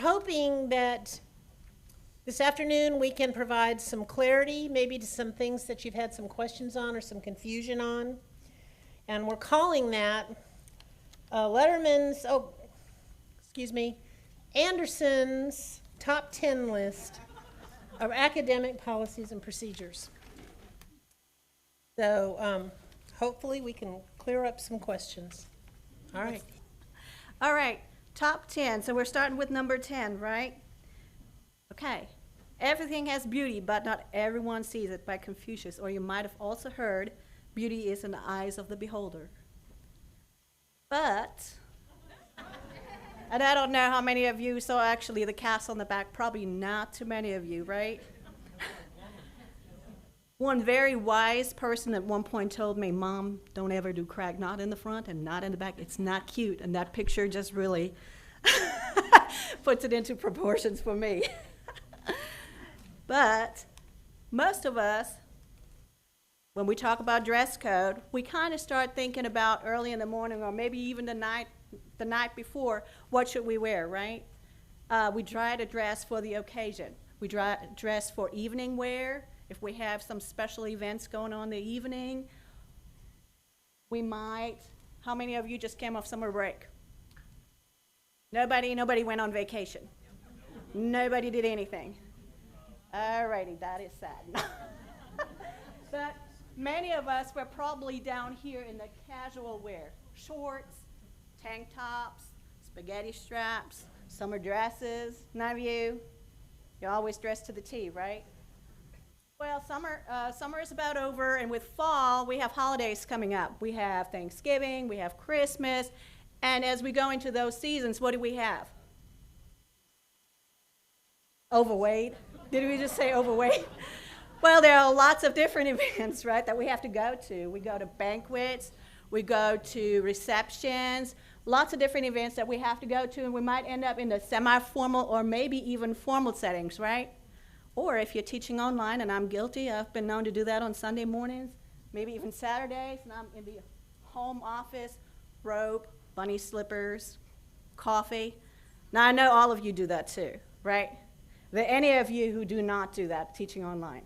hoping that this afternoon we can provide some clarity, maybe to some things that you've had some questions on or some confusion on. And we're calling that Anderson's top 10 list of academic policies and procedures. So hopefully we can clear up some questions. All right. All right, top 10. So we're starting with number 10, right? Okay. Everything has beauty, but not everyone sees it, by Confucius. Or you might have also heard, beauty is in the eyes of the beholder. But, and I don't know how many of you saw actually the cast on the back, probably not too many of you, right? One very wise person at one point told me, Mom, don't ever do crack, not in the front and not in the back. It's not cute. And that picture just really puts it into proportions for me. But most of us, when we talk about dress code, we kind of start thinking about early in the morning or maybe even the night before, what should we wear, right? We try to dress for the occasion. We dress for evening wear. If we have some special events going on in the evening, we might. How many of you just came off summer break? Nobody went on vacation. Nobody did anything. All righty, that is sad. But many of us were probably down here in the casual wear. Shorts, tank tops, spaghetti straps, summer dresses. None of you? You're always dressed to the T, right? Well, summer is about over, and with fall, we have holidays coming up. We have Thanksgiving, we have Christmas, and as we go into those seasons, what do we have? Overweight. Did we just say overweight? Well, there are lots of different events, right, that we have to go to. We go to banquets, we go to receptions, lots of different events that we have to go to, and we might end up in the semi-formal or maybe even formal settings, right? Or if you're teaching online, and I'm guilty, I've been known to do that on Sunday mornings, maybe even Saturdays, and I'm in the home office, robe, bunny slippers, coffee. Now, I know all of you do that too, right? Are there any of you who do not do that, teaching online?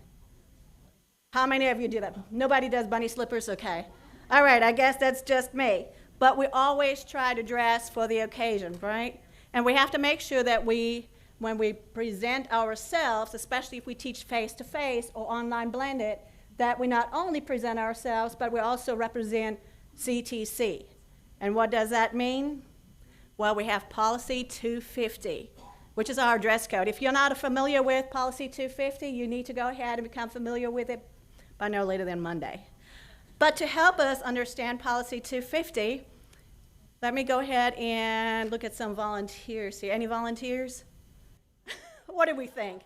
How many of you do that? Nobody does bunny slippers? Okay. All right, I guess that's just me. But we always try to dress for the occasion, right? And we have to make sure that when we present ourselves, especially if we teach face-to-face or online blended, that we not only present ourselves, but we also represent CTC. And what does that mean? Well, we have Policy 250, which is our dress code. If you're not familiar with Policy 250, you need to go ahead and become familiar with it by no later than Monday. But to help us understand Policy 250, let me go ahead and look at some volunteers here. Any volunteers? What do we think?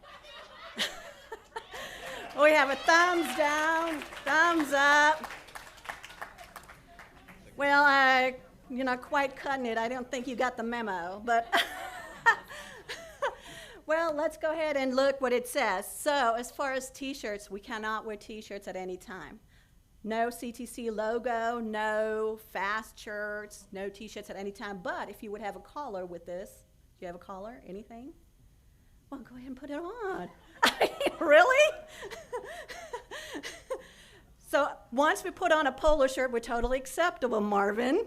We have a thumbs down, thumbs up. Well, you're not quite cutting it. I don't think you got the memo, but well, let's go ahead and look what it says. So as far as T-shirts, we cannot wear T-shirts at any time. No CTC logo, no fast shirts, no T-shirts at any time. But if you would have a collar with this, do you have a collar, anything? Well, go ahead and put it on. I mean, really? So once we put on a polo shirt, we're totally acceptable, Marvin.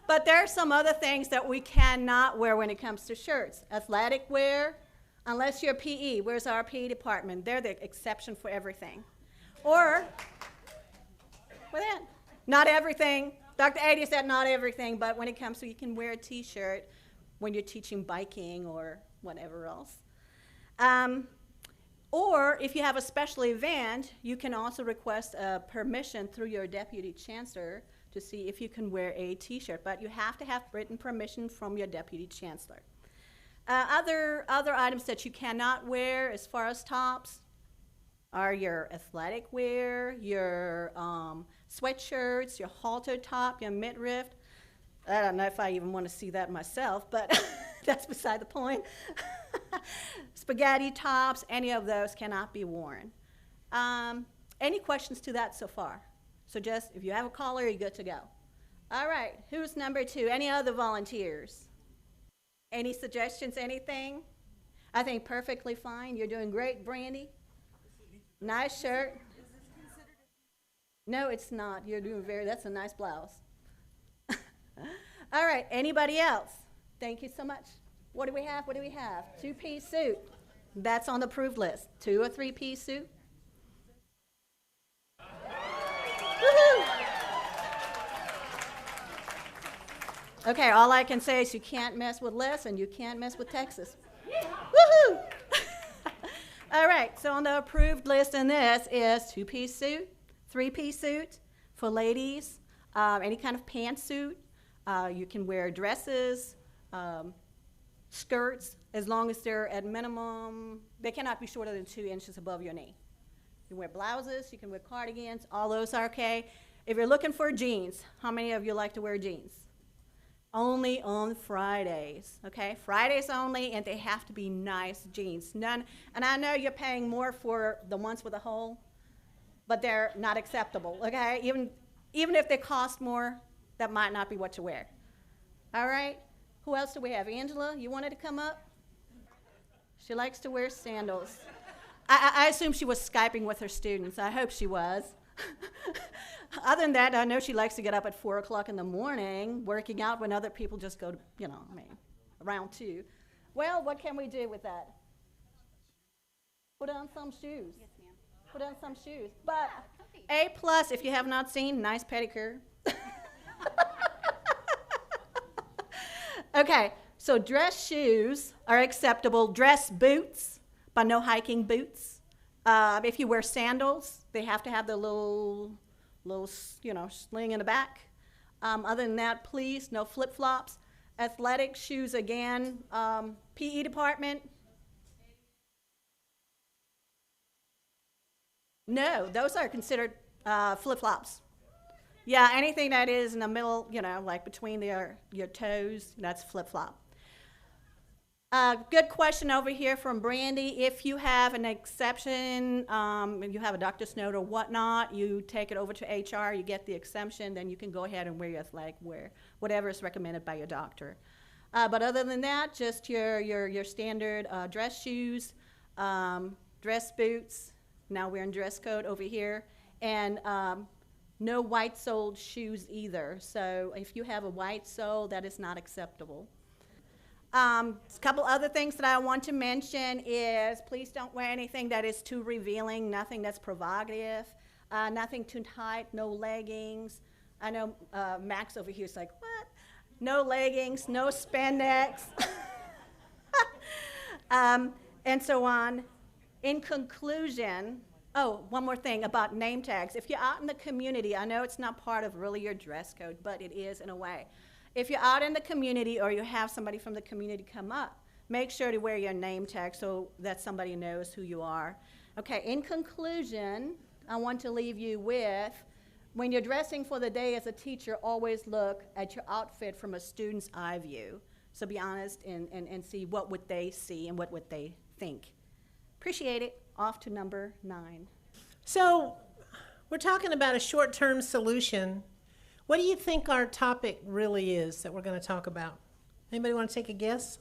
But there are some other things that we cannot wear when it comes to shirts. Athletic wear, unless you're PE. Where's our PE department? They're the exception for everything. Or, well, then, not everything. Dr. Adi said not everything, but when it comes to you can wear a T-shirt when you're teaching biking or whatever else. Or if you have a special event, you can also request permission through your deputy chancellor to see if you can wear a T-shirt, but you have to have written permission from your deputy chancellor. Other items that you cannot wear as far as tops are your athletic wear, your sweatshirts, your halter top, your midriff. I don't know if I even want to see that myself, but that's beside the point. Spaghetti tops, any of those cannot be worn. Any questions to that so far? So just, if you have a collar, you're good to go. All right, who's number 2? Any other volunteers? Any suggestions, anything? I think perfectly fine. You're doing great, Brandy. Nice shirt. No, it's not. You're doing that's a nice blouse. All right, anybody else? Thank you so much. What do we have? What do we have? Two-piece suit. That's on the approved list. 2 or 3-piece suit. Woohoo! Okay, all I can say is you can't mess with Les and you can't mess with Texas. Woohoo! All right, so on the approved list in this is 2-piece suit, 3-piece suit for ladies, any kind of pantsuit. You can wear dresses, skirts, as long as they're at minimum, they cannot be shorter than 2 inches above your knee. You can wear blouses, you can wear cardigans, all those are okay. If you're looking for jeans, how many of you like to wear jeans? Only on Fridays, okay? Fridays only, and they have to be nice jeans. None, and I know you're paying more for the ones with a hole, but they're not acceptable, okay? Even if they cost more, that might not be what you wear. All right? Who else do we have? Angela, you wanted to come up? She likes to wear sandals. I assume she was Skyping with her students. I hope she was. Other than that, I know she likes to get up at 4 o'clock in the morning, working out when other people just go to, around 2. Well, what can we do with that? Put on some shoes. Yes, ma'am. Put on some shoes. But A+, if you have not seen, nice pedicure. Okay, so dress shoes are acceptable. Dress boots, but no hiking boots. If you wear sandals, they have to have the little sling in the back. Other than that, please, no flip-flops. Athletic shoes again. PE department. No, those are considered flip-flops. Yeah, anything that is in the middle, like between your toes, that's flip-flop. Good question over here from Brandy. If you have an exception, if you have a doctor's note or whatnot, you take it over to HR, you get the exemption, then you can go ahead and wear your athletic wear, whatever is recommended by your doctor. But other than that, just your standard dress shoes, dress boots. Now we're in dress code over here, and no white-soled shoes either. So if you have a white sole, that is not acceptable. A couple other things that I want to mention is please don't wear anything that is too revealing, nothing that's provocative, nothing too tight, no leggings. I know Max over here is like, what? No leggings, no spandex, and so on. In conclusion, one more thing about name tags. If you're out in the community, I know it's not part of really your dress code, but it is in a way. If you're out in the community or you have somebody from the community come up, make sure to wear your name tag so that somebody knows who you are. Okay, in conclusion, I want to leave you with, when you're dressing for the day as a teacher, always look at your outfit from a student's eye view. So be honest and see what would they see and what would they think. Appreciate it. Off to number 9. So we're talking about a short-term solution. What do you think our topic really is that we're going to talk about? Anybody want to take a guess?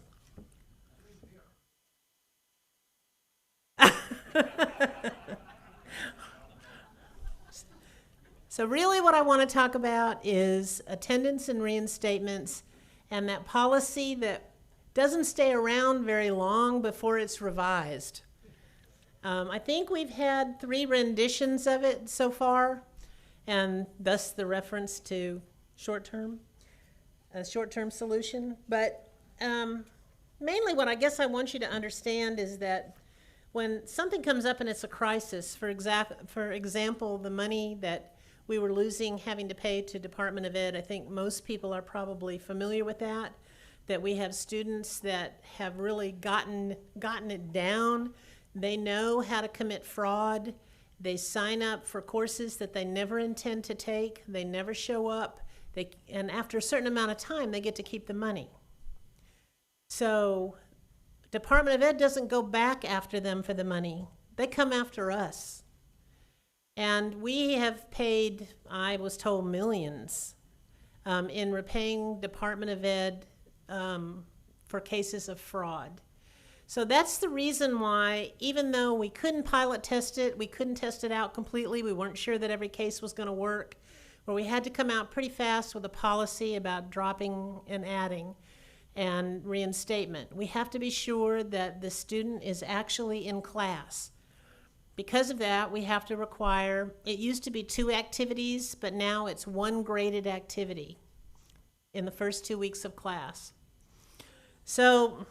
So really what I want to talk about is attendance and reinstatements and that policy that doesn't stay around very long before it's revised. I think we've had 3 renditions of it so far, and thus the reference to a short-term solution. But mainly what I guess I want you to understand is that when something comes up and it's a crisis, for example, the money that we were losing having to pay to Department of Ed, I think most people are probably familiar with that we have students that have really gotten it down. They know how to commit fraud. They sign up for courses that they never intend to take. They never show up. And after a certain amount of time, they get to keep the money. So Department of Ed doesn't go back after them for the money. They come after us. And we have paid, I was told, millions in repaying Department of Ed for cases of fraud. So that's the reason why, even though we couldn't pilot test it, we couldn't test it out completely, we weren't sure that every case was going to work, where we had to come out pretty fast with a policy about dropping and adding and reinstatement. We have to be sure that the student is actually in class. Because of that, we have to require, it used to be 2 activities, but now it's 1 graded activity in the first 2 weeks of class. So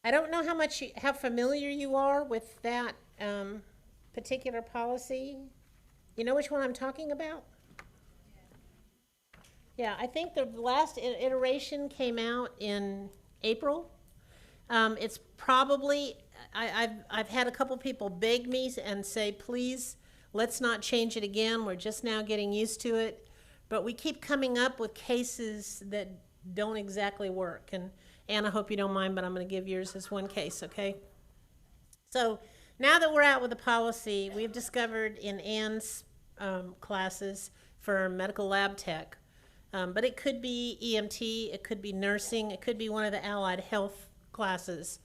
I don't know how familiar you are with that particular policy. You know which one I'm talking about? Yeah, I think the last iteration came out in April. It's probably, I've had a couple people beg me and say, please, let's not change it again. We're just now getting used to it. But we keep coming up with cases that don't exactly work. And Anne, I hope you don't mind, but I'm going to give yours as one case, okay? So now that we're out with the policy, we've discovered in Anne's classes for medical lab tech, but it could be EMT, it could be nursing, it could be one of the allied health classes,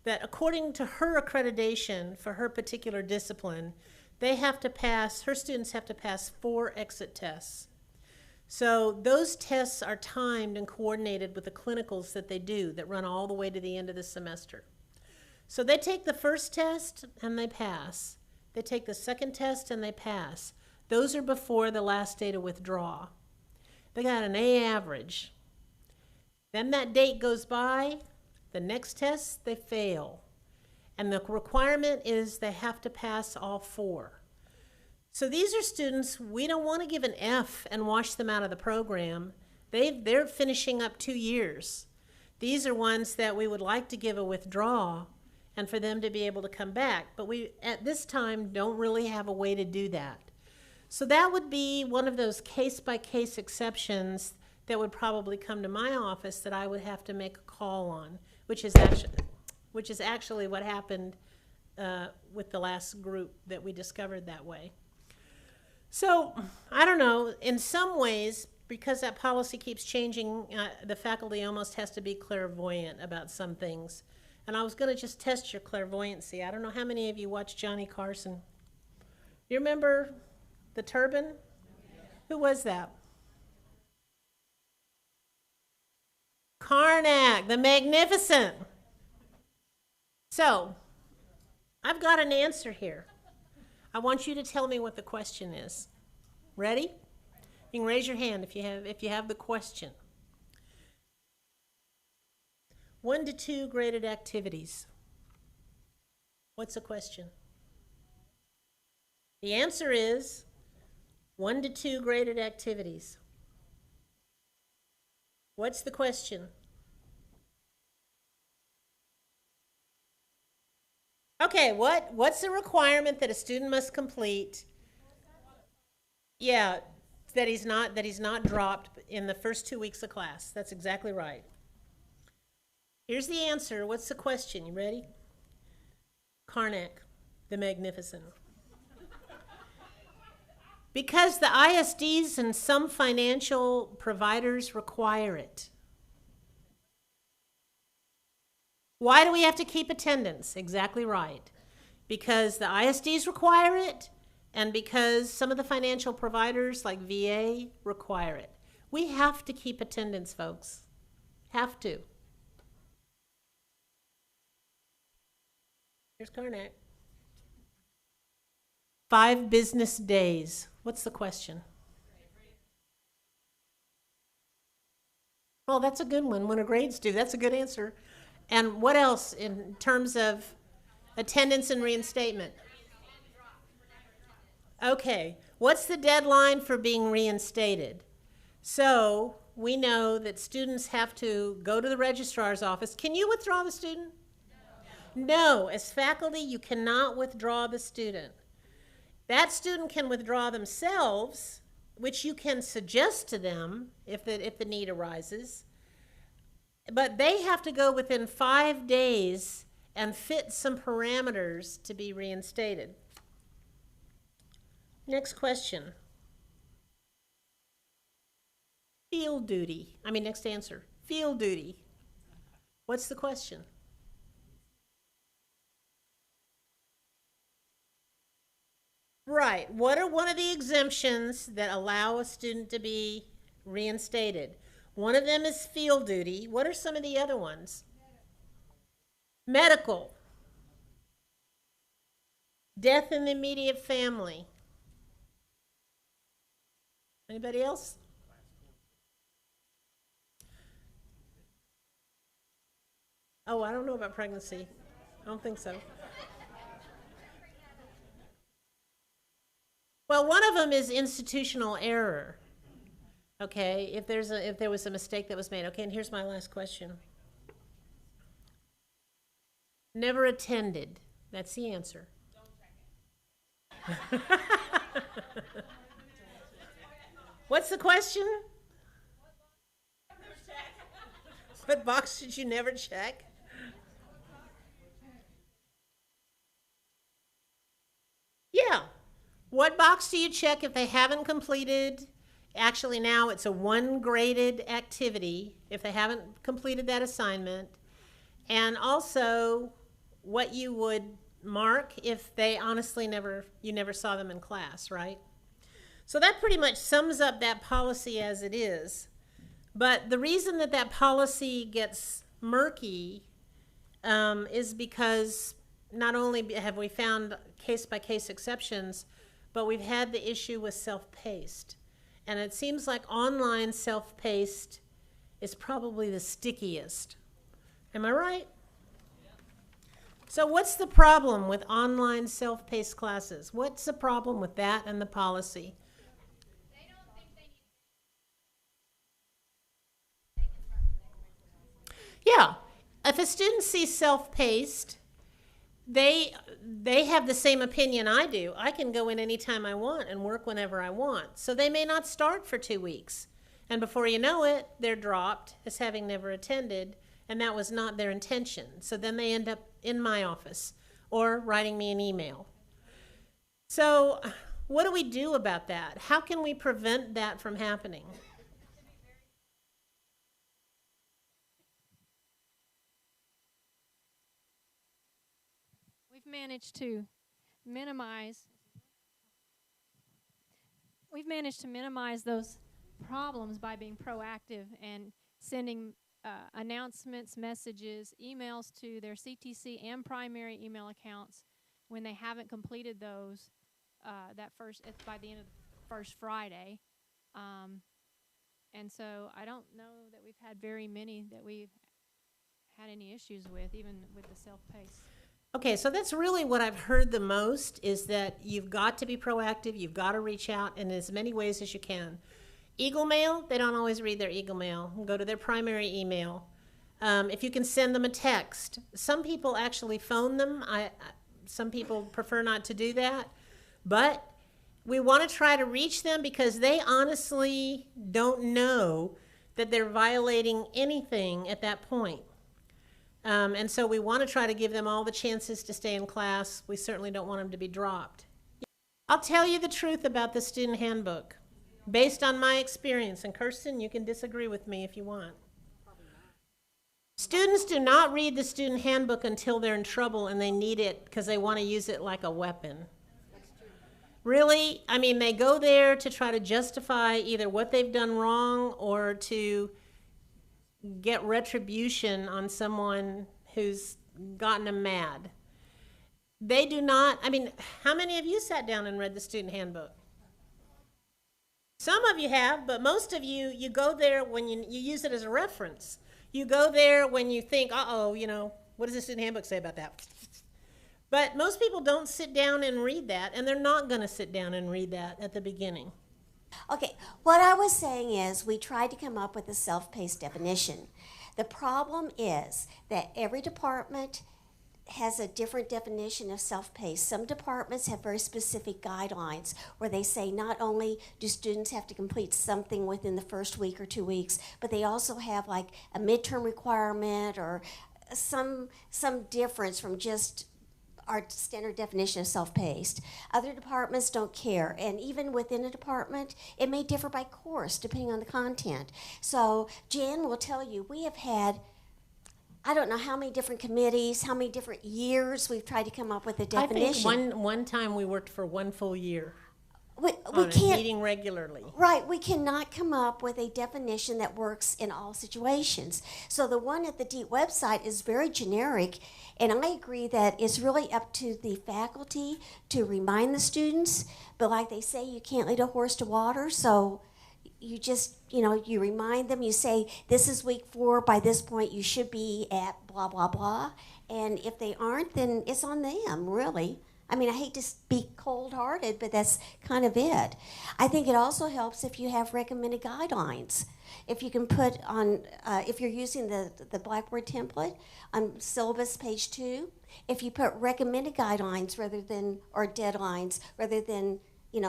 that according to her accreditation for her particular discipline, they have to pass, her students have to pass 4 exit tests. So those tests are timed and coordinated with the clinicals that they do that run all the way to the end of the semester. So they take the first test and they pass. They take the second test and they pass. Those are before the last day to withdraw. They got an A average. Then that date goes by, the next test they fail. And the requirement is they have to pass all 4. So these are students, we don't want to give an F and wash them out of the program. They're finishing up 2 years. These are ones that we would like to give a withdrawal and for them to be able to come back. But we, at this time, don't really have a way to do that. So that would be one of those case-by-case exceptions that would probably come to my office that I would have to make a call on, which is actually what happened with the last group that we discovered that way. So, I don't know, in some ways, because that policy keeps changing, the faculty almost has to be clairvoyant about some things. And I was going to just test your clairvoyancy. I don't know how many of you watched Johnny Carson. You remember the turban? Who was that? Karnak, the Magnificent. So, I've got an answer here. I want you to tell me what the question is. Ready? You can raise your hand if you have the question. 1 to 2 graded activities. What's the question? The answer is 1 to 2 graded activities. What's the question? Okay, what's the requirement that a student must complete? Yeah, that he's not dropped in the first 2 weeks of class. That's exactly right. Here's the answer. What's the question? You ready? Karnak, the Magnificent. Because the ISDs and some financial providers require it. Why do we have to keep attendance? Exactly right. Because the ISDs require it, and because some of the financial providers like VA require it. We have to keep attendance, folks. Have to. Here's Karnak. 5 business days. What's the question? Oh, that's a good one. When are grades due? That's a good answer. And what else in terms of attendance and reinstatement? Okay, what's the deadline for being reinstated? So we know that students have to go to the registrar's office. Can you withdraw the student? No, as faculty, you cannot withdraw the student. That student can withdraw themselves, which you can suggest to them if the need arises. But they have to go within 5 days and fit some parameters to be reinstated. Next question. Field duty. Next answer. field duty? What's the question? Right. What are one of the exemptions that allow a student to be reinstated? One of them is field duty. What are some of the other ones? Medical. Death in the immediate family. Anybody else? Oh, I don't know about pregnancy. I don't think so. Well, one of them is institutional error. Okay, if there was a mistake that was made. Okay, and here's my last question. Never attended. That's the answer. Don't check it. What's the question? What box did you never check? Yeah. What box do you check if they haven't completed? Actually, now it's a 1 graded activity if they haven't completed that assignment. And also what you would mark if they honestly you never saw them in class, right? So that pretty much sums up that policy as it is. But the reason that that policy gets murky is because not only have we found case-by-case exceptions, but we've had the issue with self-paced. And it seems like online self-paced is probably the stickiest. Am I right? So what's the problem with online self-paced classes? What's the problem with that and the policy? They don't think they need. Yeah. If a student sees self-paced, they have the same opinion I do. I can go in anytime I want and work whenever I want. So they may not start for 2 weeks. And before you know it, they're dropped as having never attended, and that was not their intention. So then they end up in my office or writing me an email. So what do we do about that? How can we prevent that from happening? We've managed to minimize those problems by being proactive and sending announcements, messages, emails to their CTC and primary email accounts when they haven't completed those by the end of the first Friday. And so I don't know that we've had very many that we've had any issues with, even with the self-paced. Okay, so that's really what I've heard the most, is that you've got to be proactive, you've got to reach out in as many ways as you can. Eagle Mail, they don't always read their Eagle Mail. Go to their primary email. If you can send them a text. Some people actually phone them. Some people prefer not to do that. But we want to try to reach them because they honestly don't know that they're violating anything at that point. And so we want to try to give them all the chances to stay in class. We certainly don't want them to be dropped. I'll tell you the truth about the student handbook, based on my experience. And Kirsten, you can disagree with me if you want. Students do not read the student handbook until they're in trouble and they need it because they want to use it like a weapon. Really, I mean, they go there to try to justify either what they've done wrong or to get retribution on someone who's gotten them mad. They do not, I mean, how many of you sat down and read the student handbook? Some of you have, but most of you, you go there when you use it as a reference. You go there when you think, uh-oh, you know, what does the student handbook say about that? But most people don't sit down and read that, and they're not going to sit down and read that at the beginning. Okay, what I was saying is we tried to come up with a self-paced definition. The problem is that every department has a different definition of self-paced. Some departments have very specific guidelines where they say not only do students have to complete something within the first week or 2 weeks, but they also have like a midterm requirement or some difference from just our standard definition of self-paced. Other departments don't care, and even within a department, it may differ by course depending on the content. So Jan will tell you, we have had, I don't know how many different committees, how many different years we've tried to come up with a definition. I think one time we worked for 1 full year we on it, can't, meeting regularly. right, we cannot come up with a definition that works in all situations. So the one at the DEET website is very generic, and I agree that it's really up to the faculty to remind the students, but like they say, you can't lead a horse to water, so you just, you remind them, you say, this is week 4, by this point you should be at blah, blah, blah, and if they aren't, then it's on them, really. I mean, I hate to be cold-hearted, but that's kind of it. I think it also helps if you have recommended guidelines. If you can put on, if you're using the Blackboard template on syllabus page 2, if you put recommended guidelines rather than, or deadlines, rather than,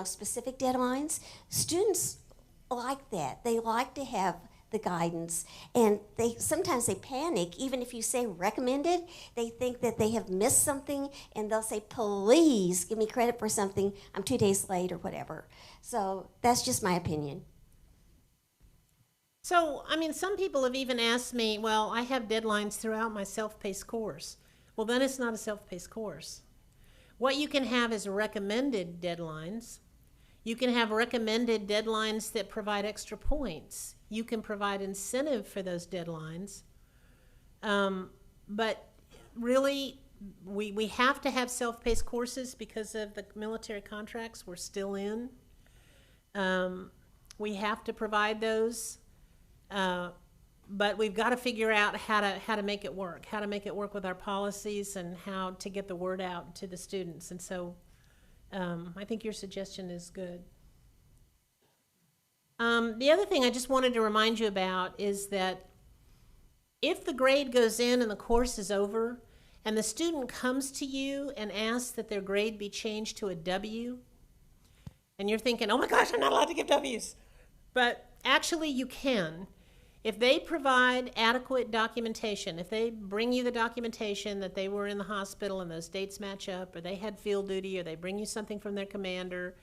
specific deadlines, students like that. They like to have the guidance, and sometimes they panic. Even if you say recommended, they think that they have missed something, and they'll say, please give me credit for something, I'm 2 days late or whatever. So that's just my opinion. So, I mean, some people have even asked me, well, I have deadlines throughout my self-paced course. Well, then it's not a self-paced course. What you can have is recommended deadlines. You can have recommended deadlines that provide extra points. You can provide incentive for those deadlines. But really, we have to have self-paced courses because of the military contracts we're still in. We have to provide those, but we've got to figure out how to make it work, how to make it work with our policies, and how to get the word out to the students. And so I think your suggestion is good. The other thing I just wanted to remind you about is that if the grade goes in and the course is over, and the student comes to you and asks that their grade be changed to a W, and you're thinking, oh my gosh, I'm not allowed to give W's. But actually you can. If they provide adequate documentation, if they bring you the documentation that they were in the hospital and those dates match up, or they had field duty, or they bring you something from their commander,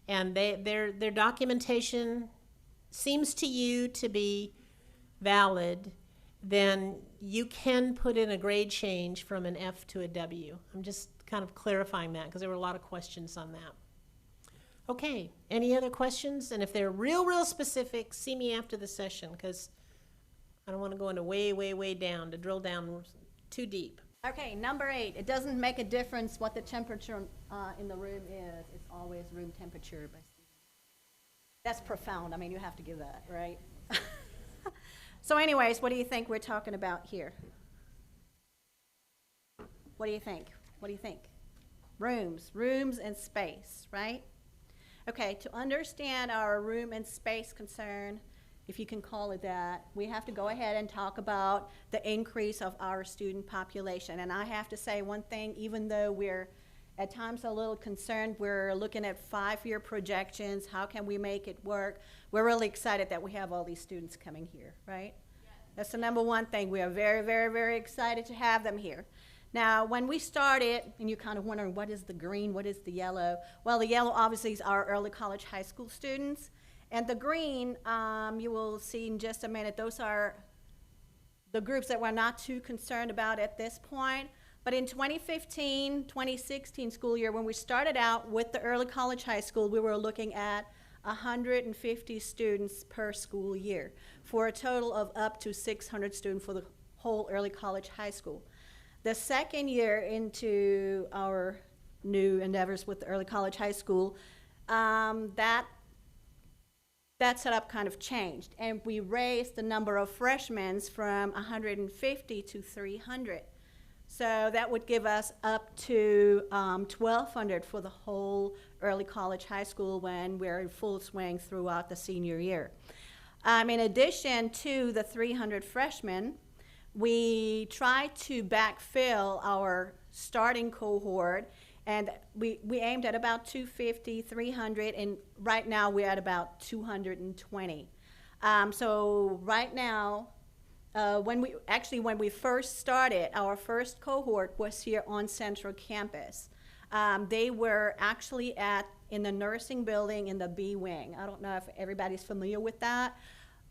and their documentation seems to you to be valid, then you can put in a grade change from an F to a W. I'm just kind of clarifying that because there were a lot of questions on that. Okay, any other questions? And if they're real specific, see me after the session, because I don't want to go into way down, to drill down too deep. Okay, number 8, it doesn't make a difference what the temperature in the room is. It's always room temperature. That's profound. I mean, you have to give that, right? So anyways, what do you think we're talking about here? What do you think? What do you think? Rooms and space, right? Okay, to understand our room and space concern, if you can call it that, we have to go ahead and talk about the increase of our student population. And I have to say one thing, even though we're at times a little concerned, we're looking at 5-year projections, how can we make it work? We're really excited that we have all these students coming here, right? Yes. That's the number one thing. We are very excited to have them here. Now, when we started, and you're kind of wondering, what is the green, what is the yellow? Well, the yellow obviously is our early college high school students. And the green, you will see in just a minute, those are the groups that we're not too concerned about at this point. But in 2015, 2016 school year, when we started out with the early college high school, we were looking at 150 students per school year for a total of up to 600 students for the whole early college high school. The second year into our new endeavors with the early college high school, that setup kind of changed, and we raised the number of freshmen from 150 to 300. So that would give us up to 1,200 for the whole early college high school when we're in full swing throughout the senior year. In addition to the 300 freshmen, we tried to backfill our starting cohort, and we aimed at about 250, 300, and right now we're at about 220. So right now, when we first started, our first cohort was here on Central Campus. They were actually in the nursing building in the B wing. I don't know if everybody's familiar with that,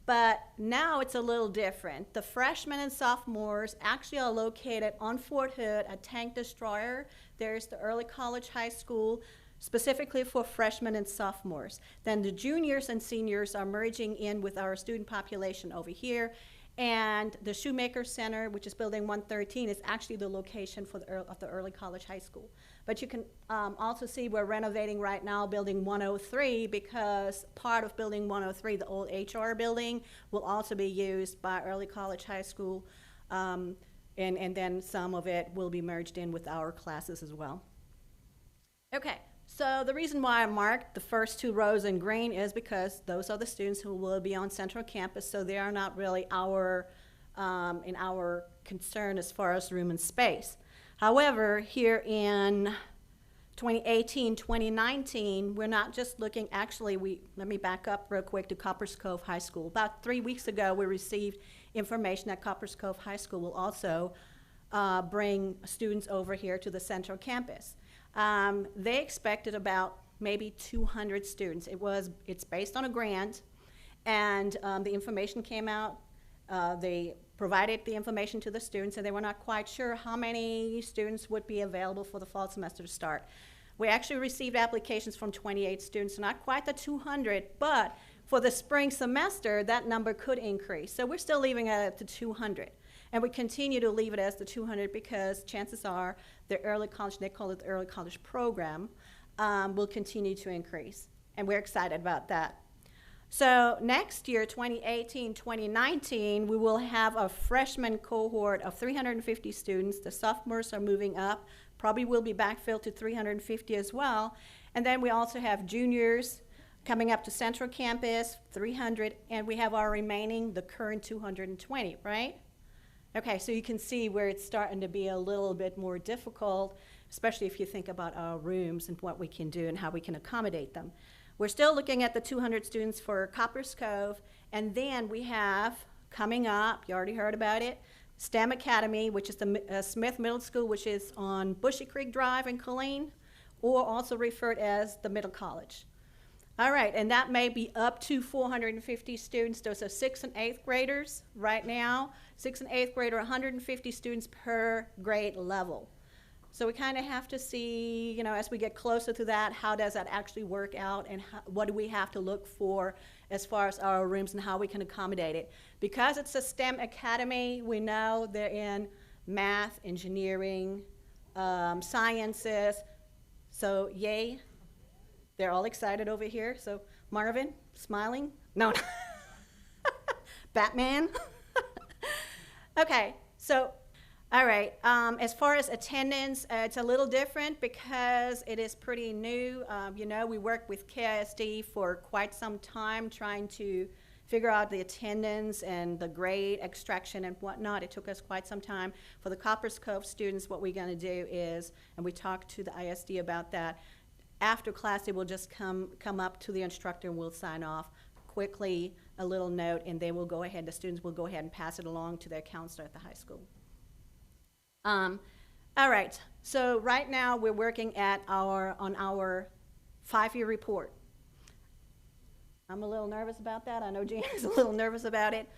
but now it's a little different. The freshmen and sophomores actually are located on Fort Hood, a tank destroyer. There's the early college high school, specifically for freshmen and sophomores. Then the juniors and seniors are merging in with our student population over here. And the Shoemaker Center, which is building 113, is actually the location for the early college high school. But you can also see we're renovating right now building 103, because part of building 103, the old HR building, will also be used by early college high school. And then some of it will be merged in with our classes as well. Okay. So the reason why I marked the first 2 rows in green is because those are the students who will be on Central Campus, so they are not really in our concern as far as room and space. However, here in 2018, 2019, we're not just looking, let me back up real quick to Coppers Cove High School. About 3 weeks ago, we received information that Coppers Cove High School will also bring students over here to the Central Campus. They expected about maybe 200 students. It's based on a grant, and the information came out. They provided the information to the students, and they were not quite sure how many students would be available for the fall semester to start. We actually received applications from 28 students, not quite the 200, but for the spring semester, that number could increase. So we're still leaving it at the 200. And we continue to leave it as the 200 because chances are the early college, they call it the early college program, will continue to increase. And we're excited about that. So next year, 2018, 2019, we will have a freshman cohort of 350 students. The sophomores are moving up, probably will be backfilled to 350 as well. And then we also have juniors coming up to Central Campus, 300, and we have our remaining, the current 220, right? Okay, so you can see where it's starting to be a little bit more difficult, especially if you think about our rooms and what we can do and how we can accommodate them. We're still looking at the 200 students for Coppers Cove, and then we have coming up, you already heard about it, STEM Academy, which is the Smith Middle School, which is on Bushy Creek Drive in Colleen, or also referred as the Middle College. All right, and that may be up to 450 students. Those are 6th and 8th graders right now. 6th and 8th grader, 150 students per grade level. So we kind of have to see, you know, as we get closer to that, how does that actually work out, and what do we have to look for as far as our rooms and how we can accommodate it. Because it's a STEM academy, we know they're in math, engineering, sciences. So yay. They're all excited over here. So Marvin, smiling? No. Batman? Okay, so, all right. As far as attendance, it's a little different because it is pretty new. You know, we worked with KISD for quite some time trying to figure out the attendance and the grade extraction and whatnot. It took us quite some time. For the Coppers Cove students, what we're going to do is, and we talked to the ISD about that, after class, they will just come up to the instructor and we'll sign off quickly, a little note, and they will go ahead, the students will go ahead and pass it along to their counselor at the high school. All right, so right now we're working on our 5-year report. I'm a little nervous about that. I know Jan is a little nervous about it.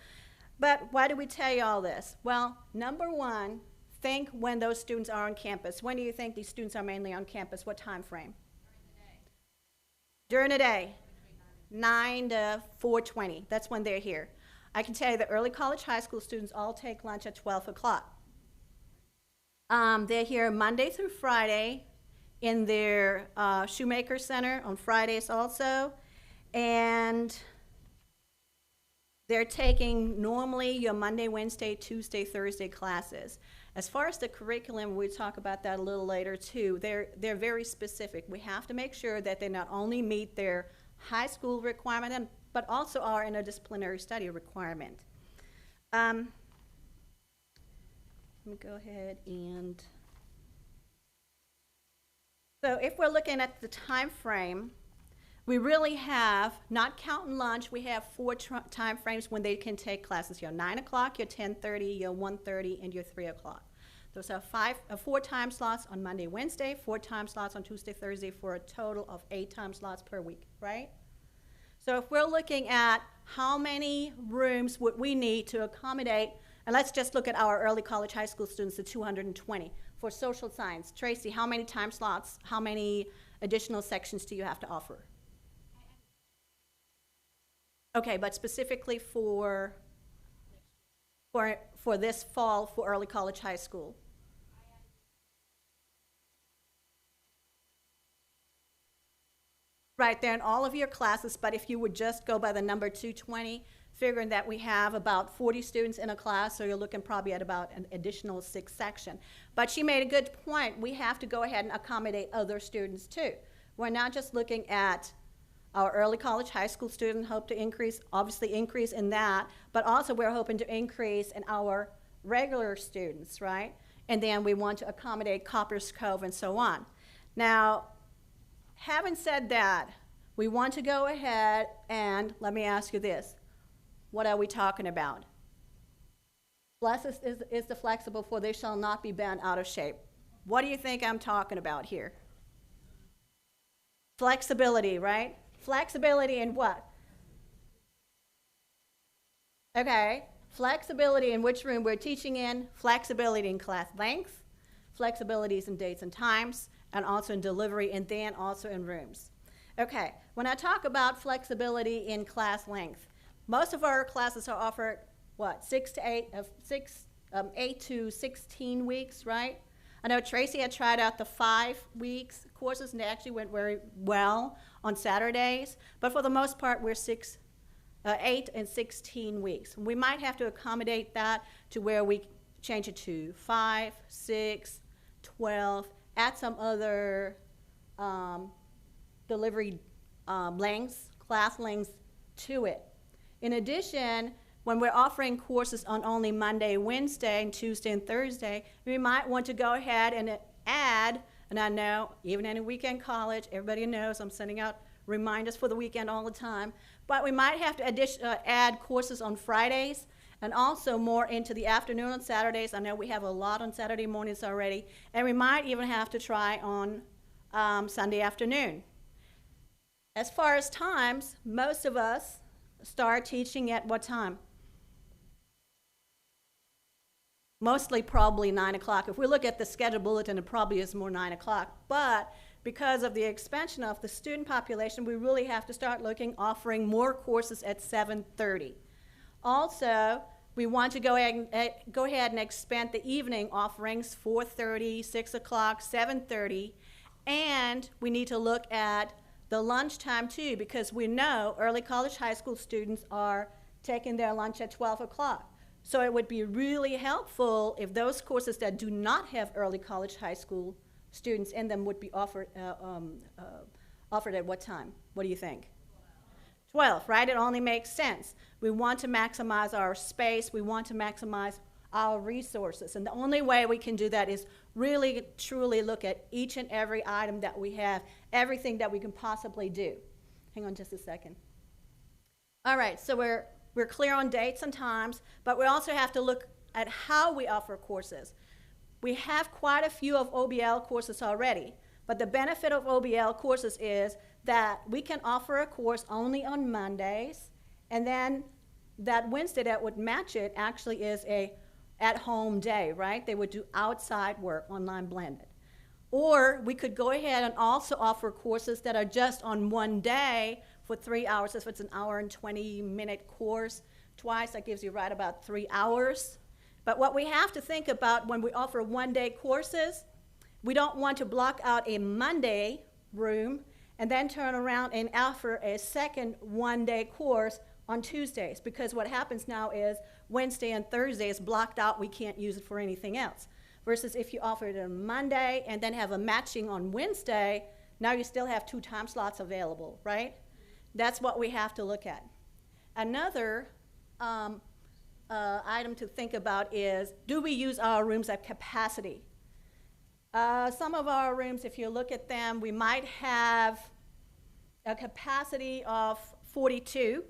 But why do we tell you all this? Well, number one, think when those students are on campus. When do you think these students are mainly on campus? What time frame? During the day, 9 to 4:20. That's when they're here. I can tell you the early college high school students all take lunch at 12 o'clock. They're here Monday through Friday in their Shoemaker Center on Fridays also. And they're taking normally your Monday, Wednesday, Tuesday, Thursday classes. As far as the curriculum, we'll talk about that a little later too. They're very specific. We have to make sure that they not only meet their high school requirement, but also our interdisciplinary study requirement. Let me go ahead and, so if we're looking at the time frame, we really have, not counting lunch, we have 4 time frames when they can take classes. Your 9 o'clock, your 10:30, your 1:30, and your 3 o'clock. Those are 4 time slots on Monday, Wednesday, 4 time slots on Tuesday, Thursday, for a total of 8 time slots per week, right? So if we're looking at how many rooms would we need to accommodate, and let's just look at our early college high school students, the 220. For social science, Tracy, how many time slots, how many additional sections do you have to offer? Okay, but specifically for this fall for early college high school. Right, they're in all of your classes, but if you would just go by the number 220, figuring that we have about 40 students in a class, so you're looking probably at about an additional 6 section. But she made a good point. We have to go ahead and accommodate other students too. We're not just looking at our early college high school student, hope to increase, obviously increase in that, but also we're hoping to increase in our regular students, right? And then we want to accommodate Copper's Cove and so on. Now, having said that, we want to go ahead and, let me ask you this, what are we talking about? Blessed is the flexible, for they shall not be bent out of shape. What do you think I'm talking about here? Flexibility, right? Flexibility in what? Okay, flexibility in which room we're teaching in, flexibility in class length, flexibilities in dates and times, and also in delivery, and then also in rooms. Okay, when I talk about flexibility in class length, most of our classes are offered, what, 8 to 16 weeks, right? I know Tracy had tried out the 5 weeks courses, and they actually went very well on Saturdays. But for the most part, we're 8 and 16 weeks. We might have to accommodate that to where we change it to 5, 6, 12, add some other delivery lengths, class lengths to it. In addition, when we're offering courses on only Monday, Wednesday, and Tuesday and Thursday, we might want to go ahead and add, and I know even in a weekend college, everybody knows I'm sending out reminders for the weekend all the time, but we might have to add courses on Fridays and also more into the afternoon on Saturdays. I know we have a lot on Saturday mornings already, and we might even have to try on Sunday afternoon. As far as times, most of us start teaching at what time? Mostly probably 9 o'clock. If we look at the schedule bulletin, it probably is more 9 o'clock. But because of the expansion of the student population, we really have to start offering more courses at 7:30. Also, we want to go ahead and expand the evening offerings, 4:30, 6 o'clock, 7:30, and we need to look at the lunchtime too, because we know early college high school students are taking their lunch at 12 o'clock. So it would be really helpful if those courses that do not have early college high school students in them would be offered at what time? What do you think? 12, right? It only makes sense. We want to maximize our space. We want to maximize our resources. And the only way we can do that is really, truly look at each and every item that we have, everything that we can possibly do. Hang on just a second. All right, so we're clear on dates and times, but we also have to look at how we offer courses. We have quite a few of OBL courses already, but the benefit of OBL courses is that we can offer a course only on Mondays, and then that Wednesday that would match it actually is a at-home day, right? They would do outside work, online blended. Or we could go ahead and also offer courses that are just on one day for 3 hours. If it's an hour and 20-minute course, twice, that gives you right about 3 hours. But what we have to think about when we offer one-day courses, we don't want to block out a Monday room and then turn around and offer a second one-day course on Tuesdays, because what happens now is Wednesday and Thursday is blocked out. We can't use it for anything else. Versus if you offer it on Monday and then have a matching on Wednesday, now you still have 2 time slots available, right? That's what we have to look at. Another item to think about is, do we use our rooms at capacity? Some of our rooms, if you look at them, we might have a capacity of 42,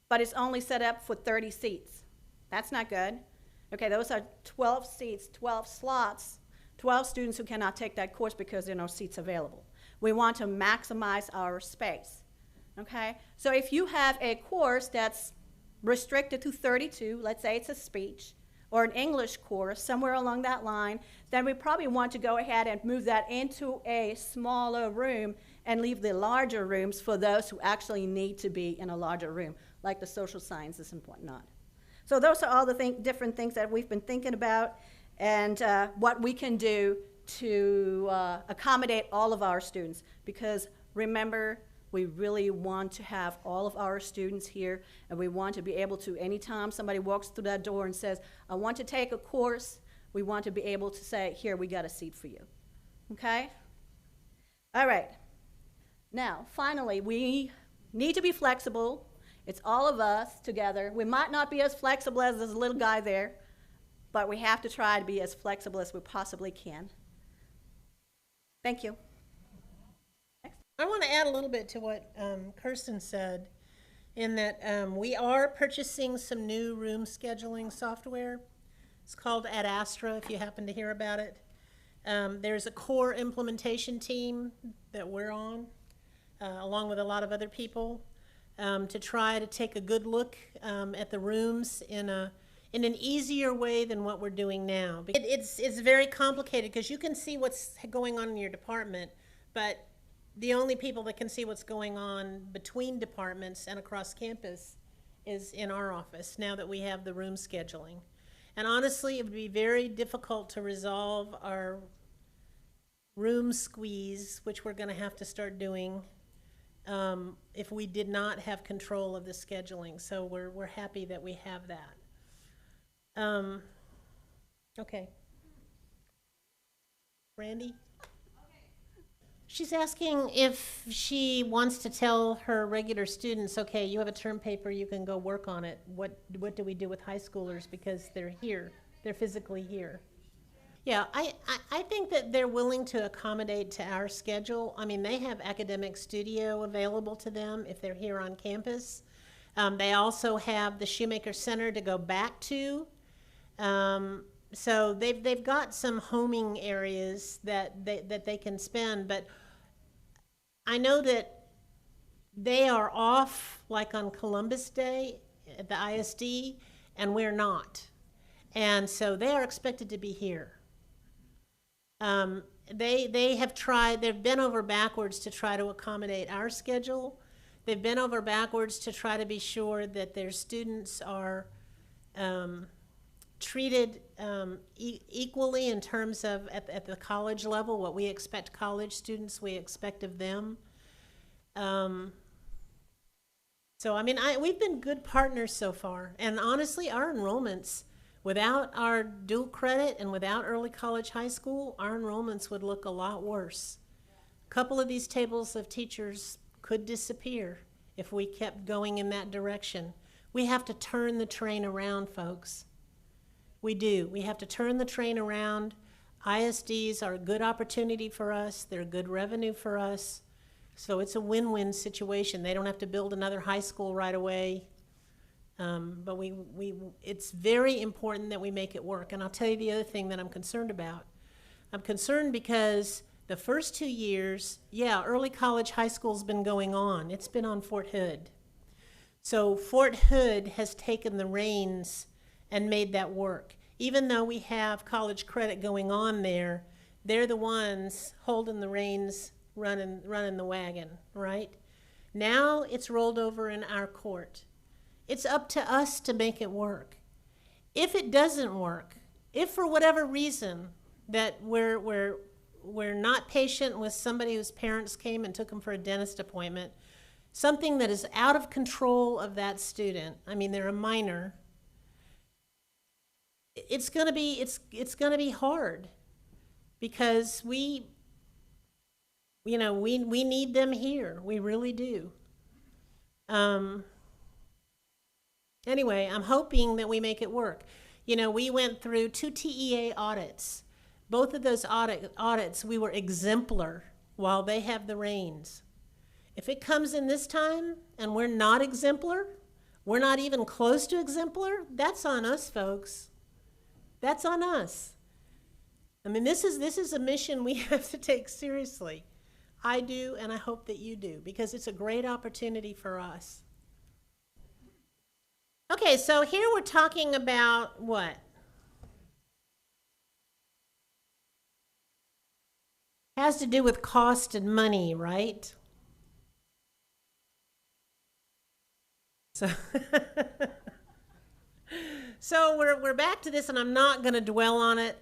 but it's only set up for 30 seats. That's not good. Okay, those are 12 seats, 12 slots, 12 students who cannot take that course because there are no seats available. We want to maximize our space. Okay, so if you have a course that's restricted to 32, let's say it's a speech, or an English course, somewhere along that line, then we probably want to go ahead and move that into a smaller room and leave the larger rooms for those who actually need to be in a larger room, like the social sciences and whatnot. So those are all the different things that we've been thinking about and what we can do to accommodate all of our students. Because remember, we really want to have all of our students here, and we want to be able to, anytime somebody walks through that door and says, I want to take a course, we want to be able to say, here, we got a seat for you. Okay? All right. Now, finally, we need to be flexible. It's all of us together. We might not be as flexible as this little guy there, but we have to try to be as flexible as we possibly can. Thank you. I want to add a little bit to what Kirsten said, in that we are purchasing some new room scheduling software. It's called Ad Astra, if you happen to hear about it. There's a core implementation team that we're on, along with a lot of other people, to try to take a good look at the rooms in an easier way than what we're doing now. It's very complicated because you can see what's going on in your department, but the only people that can see what's going on between departments and across campus is in our office, now that we have the room scheduling. And honestly, it would be very difficult to resolve our room squeeze, which we're going to have to start doing, if we did not have control of the scheduling. So we're happy that we have that. Okay. Randy? She's asking if she wants to tell her regular students, okay, you have a term paper, you can go work on it. What do we do with high schoolers because they're here, they're physically here? Yeah, I think that they're willing to accommodate to our schedule. I mean, they have academic studio available to them if they're here on campus. They also have the Shoemaker Center to go back to. So they've got some homing areas that they can spend, but I know that they are off like on Columbus Day at the ISD, and we're not. And so they are expected to be here. They have tried, they've bent over backwards to try to accommodate our schedule. They've bent over backwards to try to be sure that their students are treated equally in terms of at the college level, what we expect college students, we expect of them. So, I mean, we've been good partners so far. And honestly, our enrollments, without our dual credit and without early college high school, our enrollments would look a lot worse. A couple of these tables of teachers could disappear if we kept going in that direction. We have to turn the train around, folks. We do. We have to turn the train around. ISDs are a good opportunity for us. They're good revenue for us. So it's a win-win situation. They don't have to build another high school right away. But it's very important that we make it work. And I'll tell you the other thing that I'm concerned about. I'm concerned because the first 2 years, yeah, early college high school's been going on. It's been on Fort Hood. So Fort Hood has taken the reins and made that work. Even though we have college credit going on there, they're the ones holding the reins, running the wagon, right? Now it's rolled over in our court. It's up to us to make it work. If it doesn't work, if for whatever reason that we're not patient with somebody whose parents came and took them for a dentist appointment, something that is out of control of that student, I mean, they're a minor, it's gonna be hard, because we need them here. We really do. Anyway, I'm hoping that we make it work. We went through 2 TEA audits. Both of those audits, we were exemplar while they have the reins. If it comes in this time and we're not exemplar, we're not even close to exemplar, that's on us, folks. That's on us. I mean, this is a mission we have to take seriously. I do, and I hope that you do, because it's a great opportunity for us. Okay, so here we're talking about what? Has to do with cost and money, right? So we're back to this, and I'm not going to dwell on it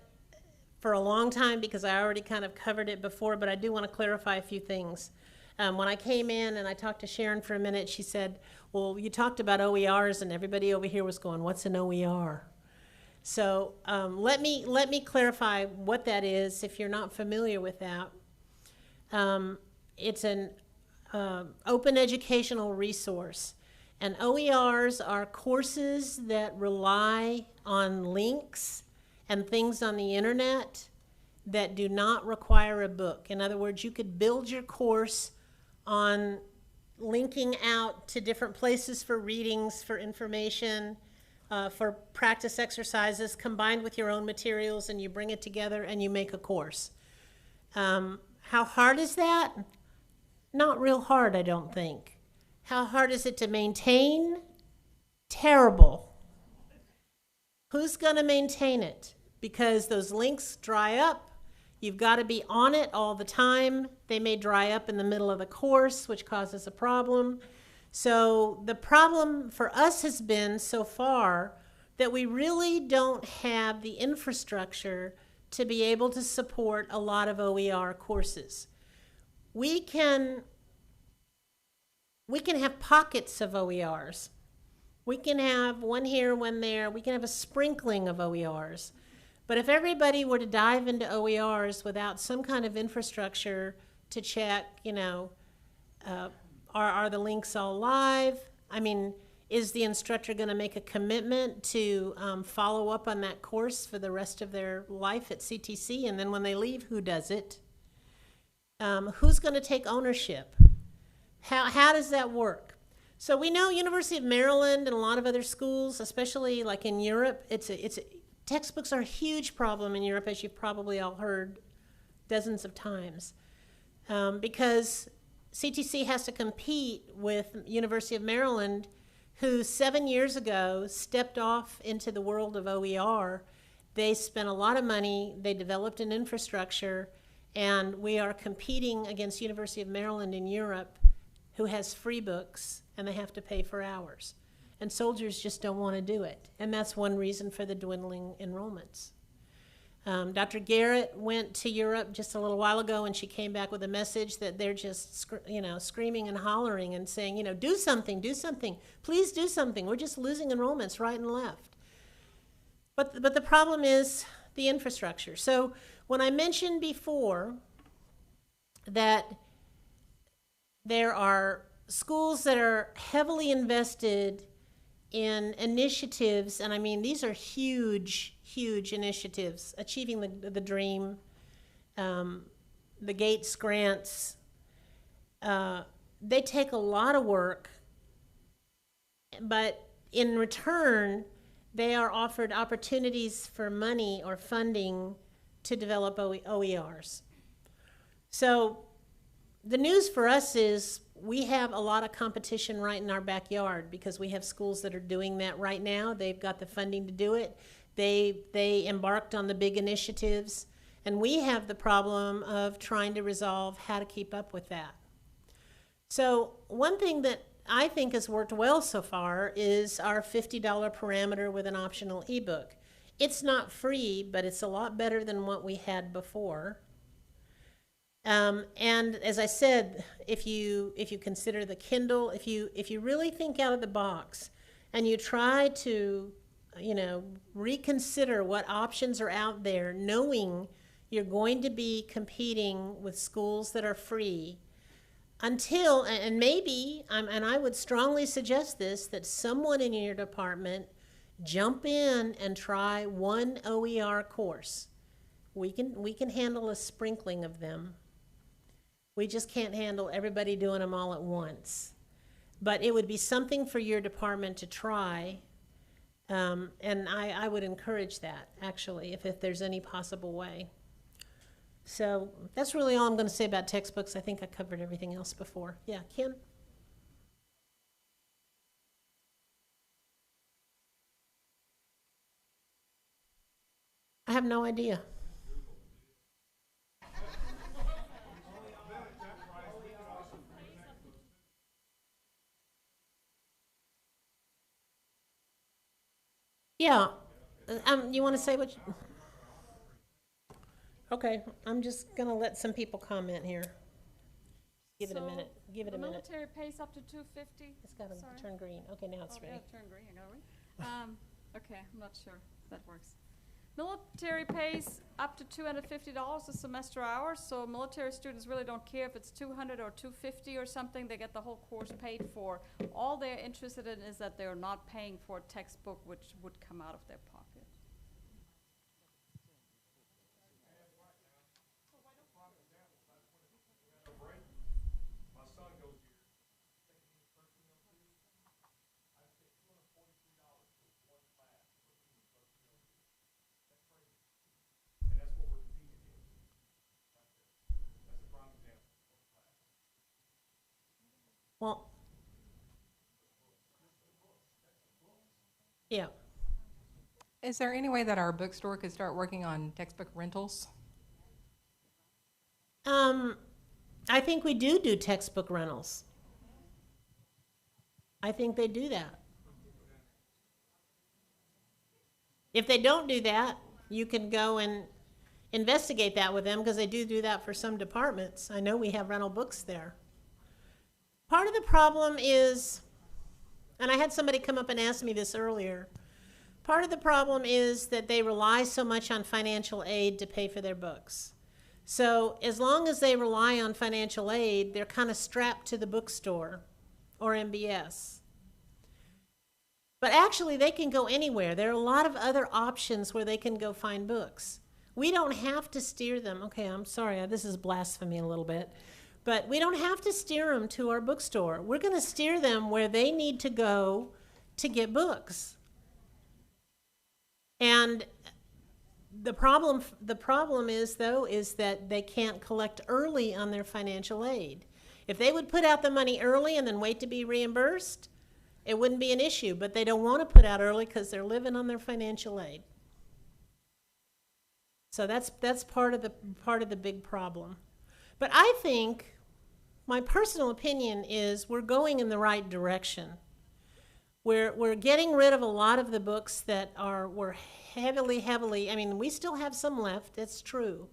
for a long time because I already kind of covered it before, but I do want to clarify a few things. When I came in and I talked to Sharon for a minute, she said, well, you talked about OERs, and everybody over here was going, what's an OER? So let me clarify what that is if you're not familiar with that. It's an open educational resource. And OERs are courses that rely on links and things on the internet that do not require a book. In other words, you could build your course on linking out to different places for readings, for information, for practice exercises combined with your own materials, and you bring it together and you make a course. How hard is that? Not real hard, I don't think. How hard is it to maintain? Terrible. Who's going to maintain it? Because those links dry up. You've got to be on it all the time. They may dry up in the middle of the course, which causes a problem. So the problem for us has been so far that we really don't have the infrastructure to be able to support a lot of OER courses. We can have pockets of OERs. We can have one here, one there. We can have a sprinkling of OERs. But if everybody were to dive into OERs without some kind of infrastructure to check, are the links all live? I mean, is the instructor going to make a commitment to follow up on that course for the rest of their life at CTC? And then when they leave, who does it? Who's going to take ownership? How does that work? So we know University of Maryland and a lot of other schools, especially like in Europe, textbooks are a huge problem in Europe, as you've probably all heard dozens of times, because CTC has to compete with University of Maryland, who 7 years ago stepped off into the world of OER. They spent a lot of money, they developed an infrastructure, and we are competing against University of Maryland in Europe, who has free books, and they have to pay for hours. And soldiers just don't want to do it. And that's one reason for the dwindling enrollments. Dr. Garrett went to Europe just a little while ago, and she came back with a message that they're just screaming and hollering and saying, do something, please do something. We're just losing enrollments right and left. But the problem is the infrastructure. So when I mentioned before that there are schools that are heavily invested in initiatives, and I mean, these are huge, huge initiatives, Achieving the Dream, the Gates grants. They take a lot of work, but in return, they are offered opportunities for money or funding to develop OERs. So the news for us is we have a lot of competition right in our backyard because we have schools that are doing that right now. They've got the funding to do it. They embarked on the big initiatives, and we have the problem of trying to resolve how to keep up with that. So one thing that I think has worked well so far is our $50 parameter with an optional ebook. It's not free, but it's a lot better than what we had before. And as I said, if you consider the Kindle, if you really think out of the box and you try to, reconsider what options are out there, knowing you're going to be competing with schools that are free until, and maybe, and I would strongly suggest this, that someone in your department jump in and try one OER course. We can handle a sprinkling of them. We just can't handle everybody doing them all at once. But it would be something for your department to try, and I would encourage that, actually, if there's any possible way. So that's really all I'm going to say about textbooks. I think I covered everything else before. Yeah, Ken? I have no idea. Yeah. You want to say what you... Okay, I'm just going to let some people comment here. Give it a minute. Give it a minute. The military pays up to $250. It's got to turn green. Okay, now it's ready. Yeah, turn green, are we? Okay, I'm not sure if that works. Military pays up to $250 a semester hour, so military students really don't care if it's $200 or $250 or something. They get the whole course paid for. All they're interested in is that they're not paying for a textbook, which would come out of their pocket. Well, yeah. Is there any way that our bookstore could start working on textbook rentals? I think we do textbook rentals. I think they do that. If they don't do that, you can go and investigate that with them, because they do that for some departments. I know we have rental books there. Part of the problem is, and I had somebody come up and ask me this earlier, part of the problem is that they rely so much on financial aid to pay for their books. So as long as they rely on financial aid, they're kind of strapped to the bookstore or MBS. But actually, they can go anywhere. There are a lot of other options where they can go find books. We don't have to steer them. Okay, I'm sorry, this is blasphemy a little bit. But we don't have to steer them to our bookstore. We're going to steer them where they need to go to get books. And the problem is, though, is that they can't collect early on their financial aid. If they would put out the money early and then wait to be reimbursed, it wouldn't be an issue. But they don't want to put out early because they're living on their financial aid. So that's part of the big problem. But I think, my personal opinion is, we're going in the right direction. We're getting rid of a lot of the books that were heavily, I mean, we still have some left, that's true.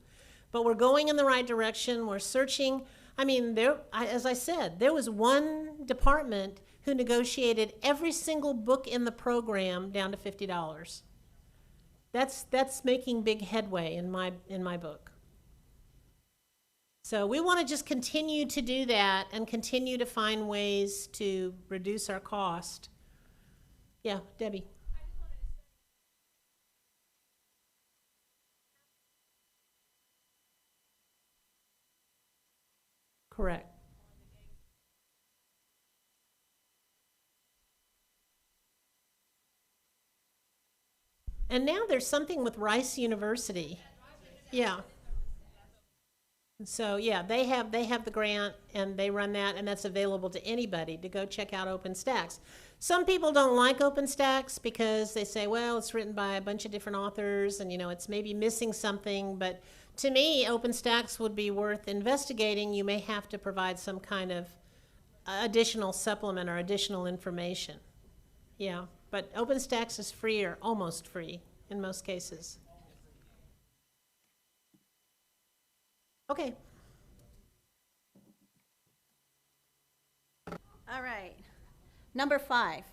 But we're going in the right direction. We're searching. I mean, as I said, there was one department who negotiated every single book in the program down to $50. That's making big headway in my book. So we want to just continue to do that and continue to find ways to reduce our cost. Yeah, Debbie. Correct. And now there's something with Rice University. Yeah. So yeah, they have the grant, and they run that, and that's available to anybody to go check out OpenStax. Some people don't like OpenStax because they say, well, it's written by a bunch of different authors, and it's maybe missing something. But to me, OpenStax would be worth investigating. You may have to provide some kind of additional supplement or additional information. Yeah, but OpenStax is free or almost free in most cases. Okay. All right. Number 5.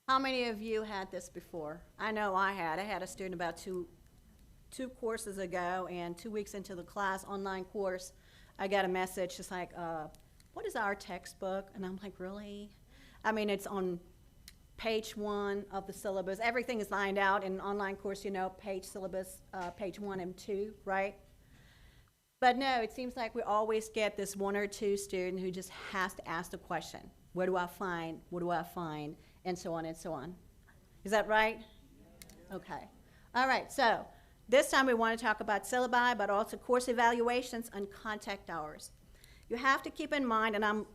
How many of you had this before? I know I had. I had a student about two courses ago, and 2 weeks into the class, online course, I got a message just like, what is our textbook? And I'm like, really? I mean, it's on page 1 of the syllabus. Everything is lined out in an online course, page syllabus, page 1 and 2, right? But no, it seems like we always get this one or two student who just has to ask the question, where do I find, what do I find, and so on and so on. Is that right? Okay. All right, so this time we want to talk about syllabi, but also course evaluations and contact hours. You have to keep in mind, and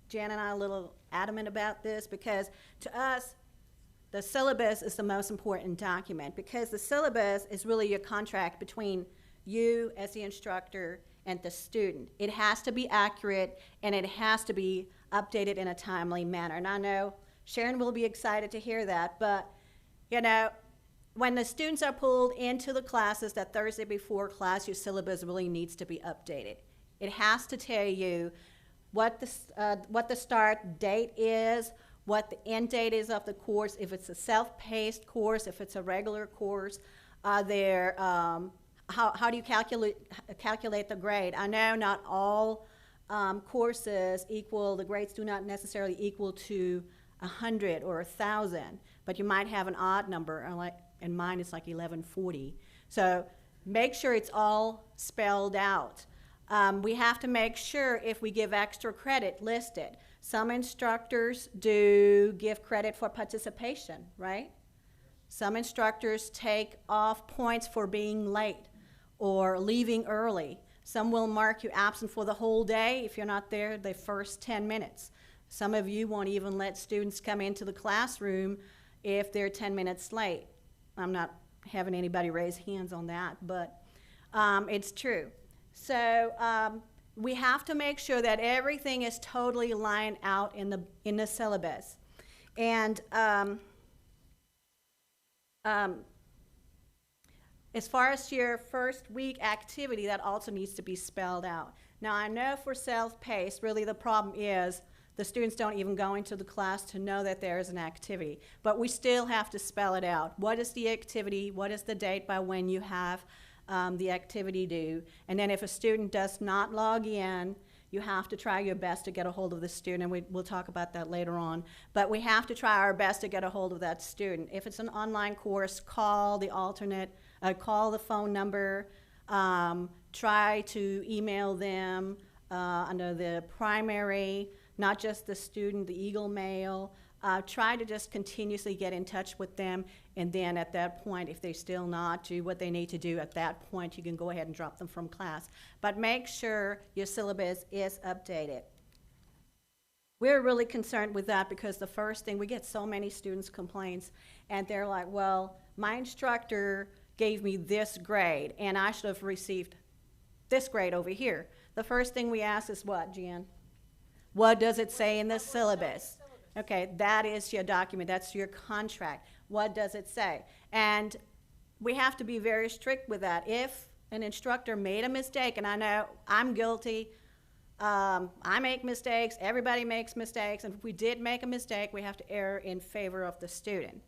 Jan and I are a little adamant about this, because to us, the syllabus is the most important document, because the syllabus is really your contract between you as the instructor and the student. It has to be accurate, and it has to be updated in a timely manner. And I know Sharon will be excited to hear that, but you know, when the students are pulled into the classes that Thursday before class, your syllabus really needs to be updated. It has to tell you what the start date is, what the end date is of the course, if it's a self-paced course, if it's a regular course, how do you calculate the grade? I know not all courses the grades do not necessarily equal to 100 or 1,000, but you might have an odd number, and mine is like 1140. So make sure it's all spelled out. We have to make sure if we give extra credit listed. Some instructors do give credit for participation, right? Some instructors take off points for being late or leaving early. Some will mark you absent for the whole day if you're not there the first 10 minutes. Some of you won't even let students come into the classroom if they're 10 minutes late. I'm not having anybody raise hands on that, but it's true. So we have to make sure that everything is totally lined out in the syllabus. And as far as your first week activity, that also needs to be spelled out. Now, I know for self-paced, really the problem is the students don't even go into the class to know that there is an activity. But we still have to spell it out. What is the activity? What is the date by when you have the activity due? And then if a student does not log in, you have to try your best to get a hold of the student, and we'll talk about that later on. But we have to try our best to get a hold of that student. If it's an online course, call the alternate, call the phone number, try to email them under the primary, not just the student, the Eagle Mail. Try to just continuously get in touch with them, and then at that point, if they still not do what they need to do, at that point you can go ahead and drop them from class. But make sure your syllabus is updated. We're really concerned with that because the first thing, we get so many students complaints, and they're like, well, my instructor gave me this grade, and I should have received this grade over here. The first thing we ask is what, Jan? What does it say in the syllabus? Okay, that is your document. That's your contract. What does it say? And we have to be very strict with that. If an instructor made a mistake, and I know I'm guilty, I make mistakes, everybody makes mistakes, and if we did make a mistake, we have to err in favor of the student.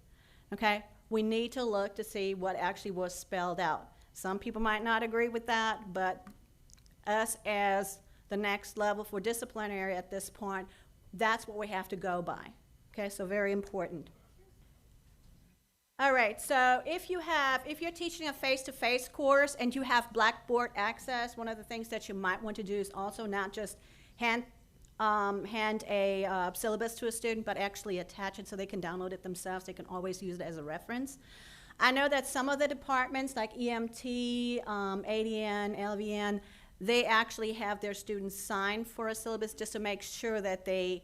Okay? We need to look to see what actually was spelled out. Some people might not agree with that, but us as the next level for disciplinary at this point, that's what we have to go by. Okay, so very important. All right, so if you're teaching a face-to-face course and you have Blackboard access, one of the things that you might want to do is also not just hand a syllabus to a student, but actually attach it so they can download it themselves. They can always use it as a reference. I know that some of the departments like EMT, ADN, LVN, they actually have their students sign for a syllabus just to make sure that they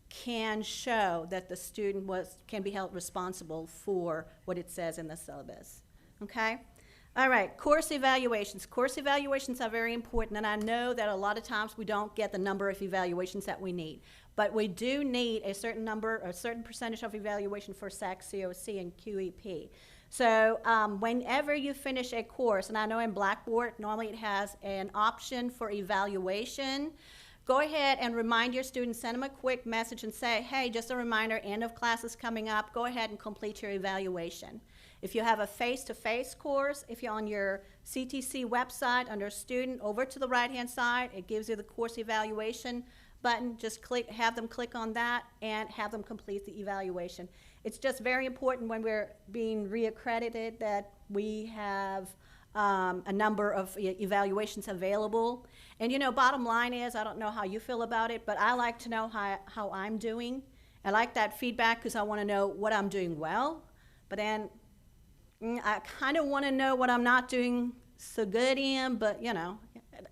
can show that the student can be held responsible for what it says in the syllabus. Okay? All right, course evaluations. Course evaluations are very important, and I know that a lot of times we don't get the number of evaluations that we need, but we do need a certain number, a certain percentage of evaluation for SAC, COC, and QEP. So whenever you finish a course, and I know in Blackboard, normally it has an option for evaluation, go ahead and remind your students, send them a quick message and say, hey, just a reminder, end of class is coming up, go ahead and complete your evaluation. If you have a face-to-face course, if you're on your CTC website under student, over to the right-hand side, it gives you the course evaluation button. Just have them click on that and have them complete the evaluation. It's just very important when we're being reaccredited that we have a number of evaluations available. And you know, bottom line is, I don't know how you feel about it, but I like to know how I'm doing. I like that feedback because I want to know what I'm doing well, but then I kind of want to know what I'm not doing so good in, but you know,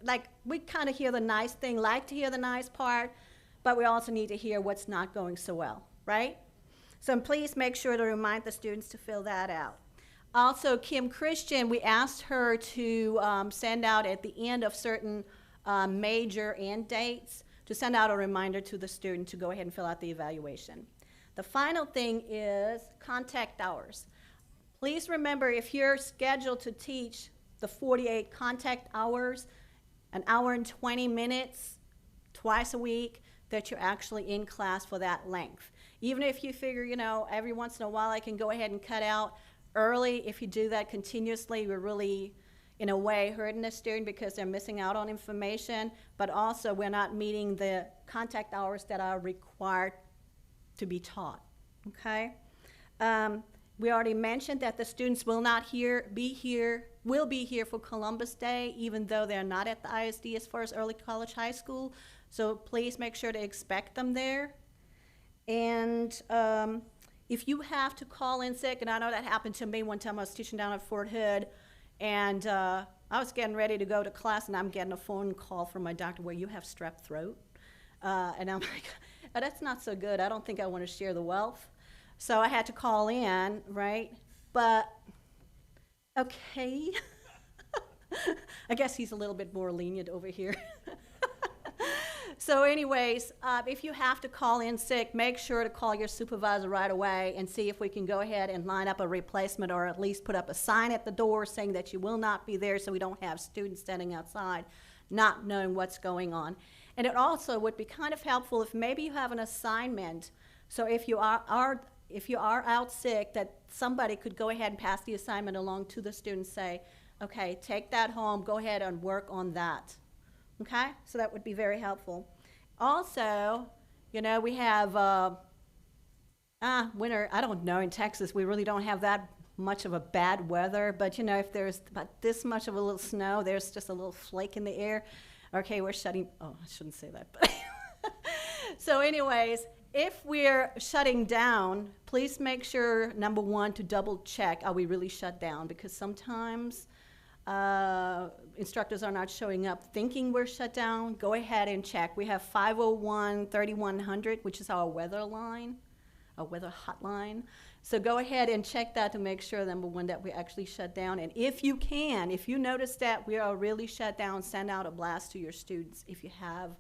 like we kind of hear the nice thing, like to hear the nice part, but we also need to hear what's not going so well, right? So please make sure to remind the students to fill that out. Also, Kim Christian, we asked her to send out at the end of certain major end dates, to send out a reminder to the student to go ahead and fill out the evaluation. The final thing is contact hours. Please remember, if you're scheduled to teach the 48 contact hours, an hour and 20 minutes, twice a week, that you're actually in class for that length. Even if you figure, you know, every once in a while I can go ahead and cut out early, if you do that continuously, we're really, in a way, hurting the student because they're missing out on information, but also we're not meeting the contact hours that are required to be taught, okay? We already mentioned that the students will be here for Columbus Day, even though they're not at the ISD as far as early college high school. So please make sure to expect them there. And if you have to call in sick, and I know that happened to me one time, I was teaching down at Fort Hood, and I was getting ready to go to class, and I'm getting a phone call from my doctor where you have strep throat. And I'm like, oh, that's not so good. I don't think I want to share the wealth. So I had to call in, right? But, okay. I guess he's a little bit more lenient over here. So anyways, if you have to call in sick, make sure to call your supervisor right away and see if we can go ahead and line up a replacement, or at least put up a sign at the door saying that you will not be there, so we don't have students standing outside not knowing what's going on. And it also would be kind of helpful if maybe you have an assignment. So if you are out sick, that somebody could go ahead and pass the assignment along to the student, say, okay, take that home, go ahead and work on that. Okay, so that would be very helpful. Also, you know, we have winter. I don't know, in Texas we really don't have that much of a bad weather, but you know, if there's about this much of a little snow, there's just a little flake in the air. Okay, we're shutting, oh, I shouldn't say that, but so anyways, if we're shutting down, please make sure, number one, to double check, are we really shut down? Because sometimes instructors are not showing up thinking we're shut down. Go ahead and check. We have 501-3100, which is our weather line, our weather hotline. So go ahead and check that to make sure, number one, that we actually shut down. And if you can, if you notice that we are really shut down, send out a blast to your students if you have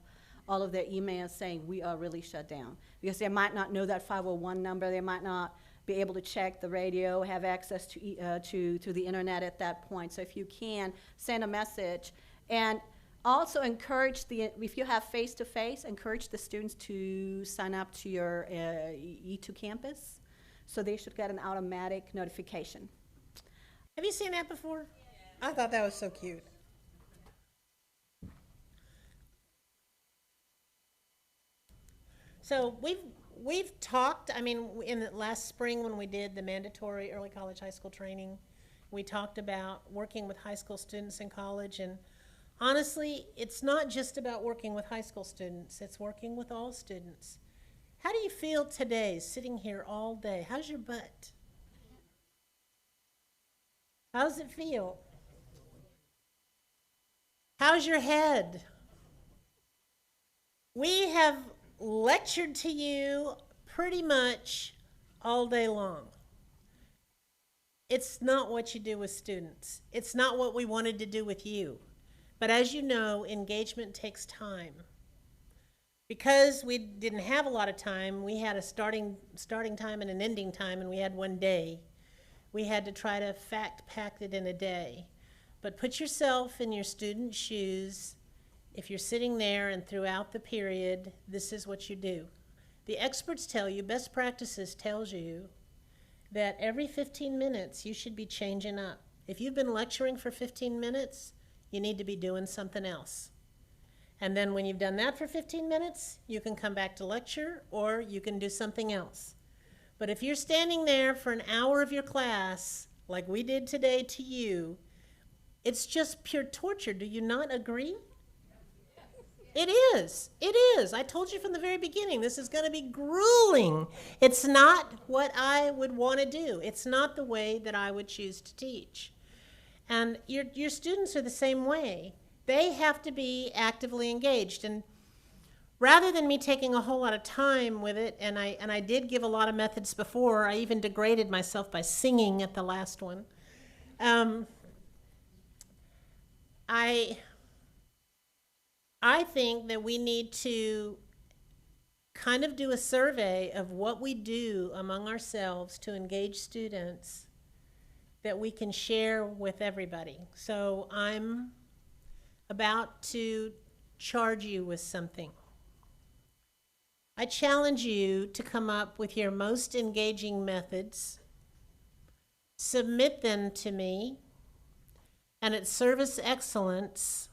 all of their emails saying we are really shut down. Because they might not know that 501 number, they might not be able to check the radio, have access to the internet at that point. So if you can, send a message. And also encourage if you have face-to-face, encourage the students to sign up to your E2 campus. So they should get an automatic notification. Have you seen that before? I thought that was so cute. So we've talked, I mean, in the last spring when we did the mandatory early college high school training, we talked about working with high school students in college, and honestly, it's not just about working with high school students, it's working with all students. How do you feel today, sitting here all day? How's your butt? How's it feel? How's your head? We have lectured to you pretty much all day long. It's not what you do with students. It's not what we wanted to do with you. But as you know, engagement takes time. Because we didn't have a lot of time, we had a starting time and an ending time, and we had one day. We had to try to pack it in a day. But put yourself in your student's shoes. If you're sitting there and throughout the period, this is what you do. The experts tell you, best practices tells you, that every 15 minutes you should be changing up. If you've been lecturing for 15 minutes, you need to be doing something else. And then when you've done that for 15 minutes, you can come back to lecture or you can do something else. But if you're standing there for an hour of your class, like we did today to you, It's just pure torture. Do you not agree? It is. It is. I told you from the very beginning, this is going to be grueling. It's not what I would want to do. It's not the way that I would choose to teach. And your students are the same way. They have to be actively engaged. And rather than me taking a whole lot of time with it, and I did give a lot of methods before, I even degraded myself by singing at the last one. I think that we need to kind of do a survey of what we do among ourselves to engage students that we can share with everybody. So I'm about to charge you with something. I challenge you to come up with your most engaging methods, submit them to me, and at Service Excellence,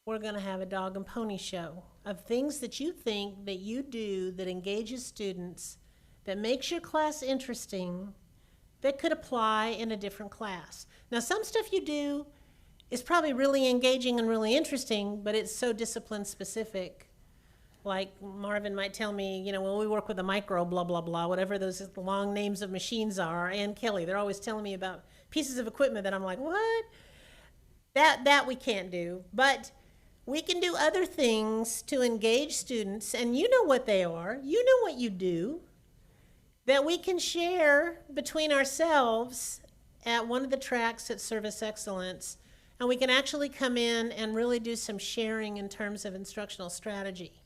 we're going to have a dog and pony show of things that you think that you do that engages students, that makes your class interesting, that could apply in a different class. Now, some stuff you do is probably really engaging and really interesting, but it's so discipline specific. Like Marvin might tell me, you know, well, we work with a micro, blah, blah, blah, whatever those long names of machines are. And Kelly, they're always telling me about pieces of equipment that I'm like, what? That we can't do. But we can do other things to engage students, and you know what they are. You know what you do, that we can share between ourselves at one of the tracks at Service Excellence, and we can actually come in and really do some sharing in terms of instructional strategy.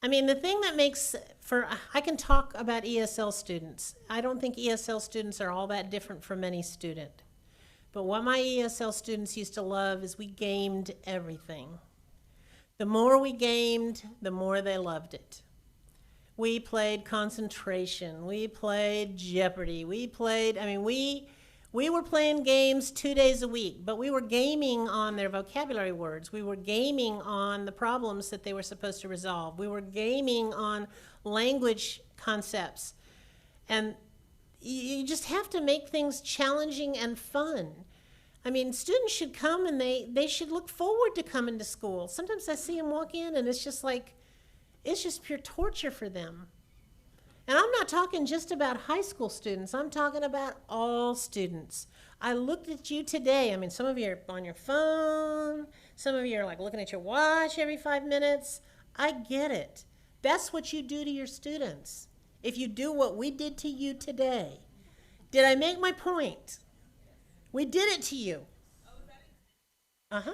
I mean, the thing that makes I can talk about ESL students. I don't think ESL students are all that different from any student. But what my ESL students used to love is we gamed everything. The more we gamed, the more they loved it. We played concentration. We played Jeopardy. We were playing games 2 days a week, but we were gaming on their vocabulary words. We were gaming on the problems that they were supposed to resolve. We were gaming on language concepts. And you just have to make things challenging and fun. I mean, students should come and they should look forward to coming to school. Sometimes I see them walk in and it's just pure torture for them. And I'm not talking just about high school students. I'm talking about all students. I looked at you today. I mean, some of you are on your phone. Some of you are like looking at your watch every 5 minutes. I get it. That's what you do to your students. If you do what we did to you today. Did I make my point? We did it to you. Uh-huh.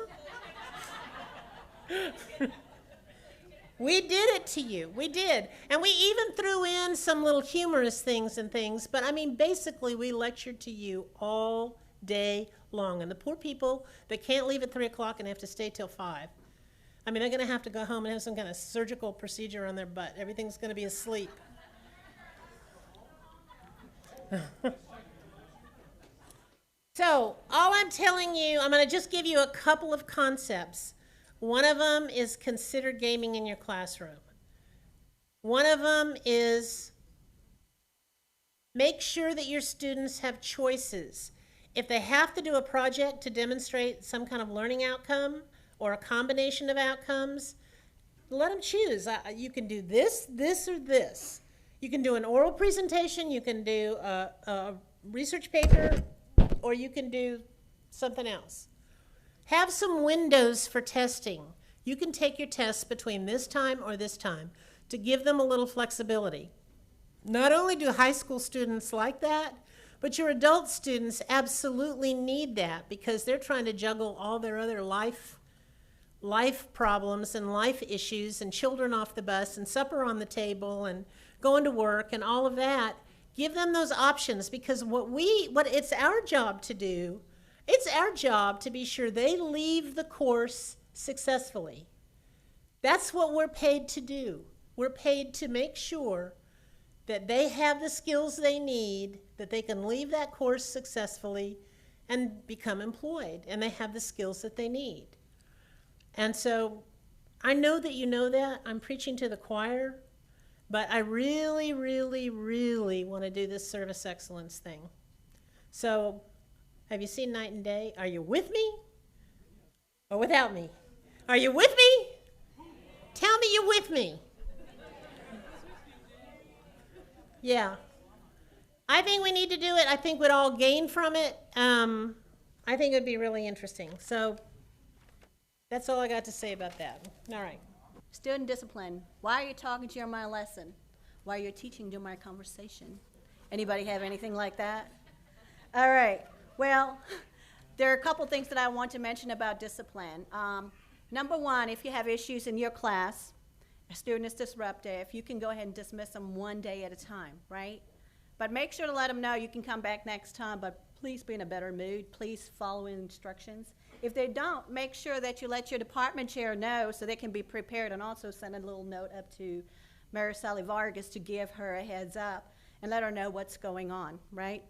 We did it to you. We did. And we even threw in some little humorous things and things. But, I mean, basically, we lectured to you all day long. And the poor people that can't leave at 3 o'clock and have to stay till 5. I mean, they're going to have to go home and have some kind of surgical procedure on their butt. Everything's going to be asleep. So, all I'm telling you, I'm going to just give you a couple of concepts. One of them is consider gaming in your classroom. One of them is make sure that your students have choices. If they have to do a project to demonstrate some kind of learning outcome or a combination of outcomes, let them choose. You can do this, this, or this. You can do an oral presentation, you can do a research paper, or you can do something else. Have some windows for testing. You can take your tests between this time or this time to give them a little flexibility. Not only do high school students like that, but your adult students absolutely need that because they're trying to juggle all their other life problems and life issues and children off the bus and supper on the table and going to work and all of that. Give them those options because what it's our job to do, it's our job to be sure they leave the course successfully. That's what we're paid to do. We're paid to make sure that they have the skills they need, that they can leave that course successfully and become employed, and they have the skills that they need. And so I know that you know that. I'm preaching to the choir, but I really, really, really want to do this service excellence thing. So Have you seen Night and Day? Are you with me or without me? Are you with me? Tell me you're with me. Yeah. I think we need to do it. I think we'd all gain from it. I think it would be really interesting. So that's all I got to say about that. All right. Student discipline. Why are you talking during my lesson? Why are you teaching during my conversation? Anybody have anything like that? All right. Well, there are a couple things that I want to mention about discipline. Number one, if you have issues in your class, a student is disruptive, you can go ahead and dismiss them one day at a time, right? But make sure to let them know you can come back next time, but please be in a better mood. Please follow instructions. If they don't, make sure that you let your department chair know so they can be prepared, and also send a little note up to Mary Sally Vargas to give her a heads up and let her know what's going on, right?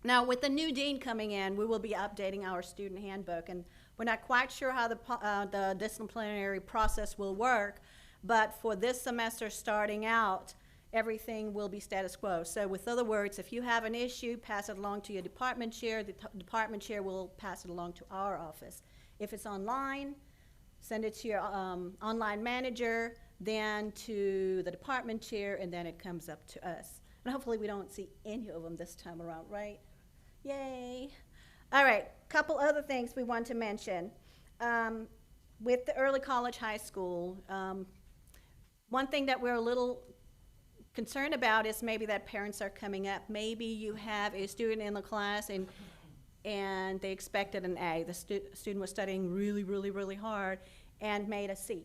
Now, with the new dean coming in, we will be updating our student handbook, and we're not quite sure how the disciplinary process will work, but for this semester starting out, everything will be status quo. So with other words, if you have an issue, pass it along to your department chair. The department chair will pass it along to our office. If it's online, send it to your online manager, then to the department chair, and then it comes up to us. And hopefully we don't see any of them this time around, right? Yay. All right, couple other things we want to mention. With the early college high school, one thing that we're a little concerned about is maybe that parents are coming up. Maybe you have a student in the class and they expected an A. The student was studying really, really, really hard and made a C,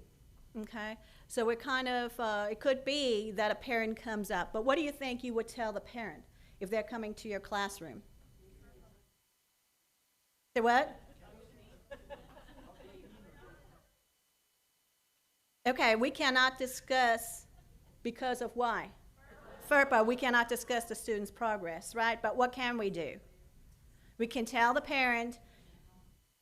okay? So we're kind of, it could be that a parent comes up, but what do you think you would tell the parent if they're coming to your classroom? Say what? Okay, we cannot discuss because of why? FERPA, we cannot discuss the student's progress, right? But what can we do? We can tell the parent,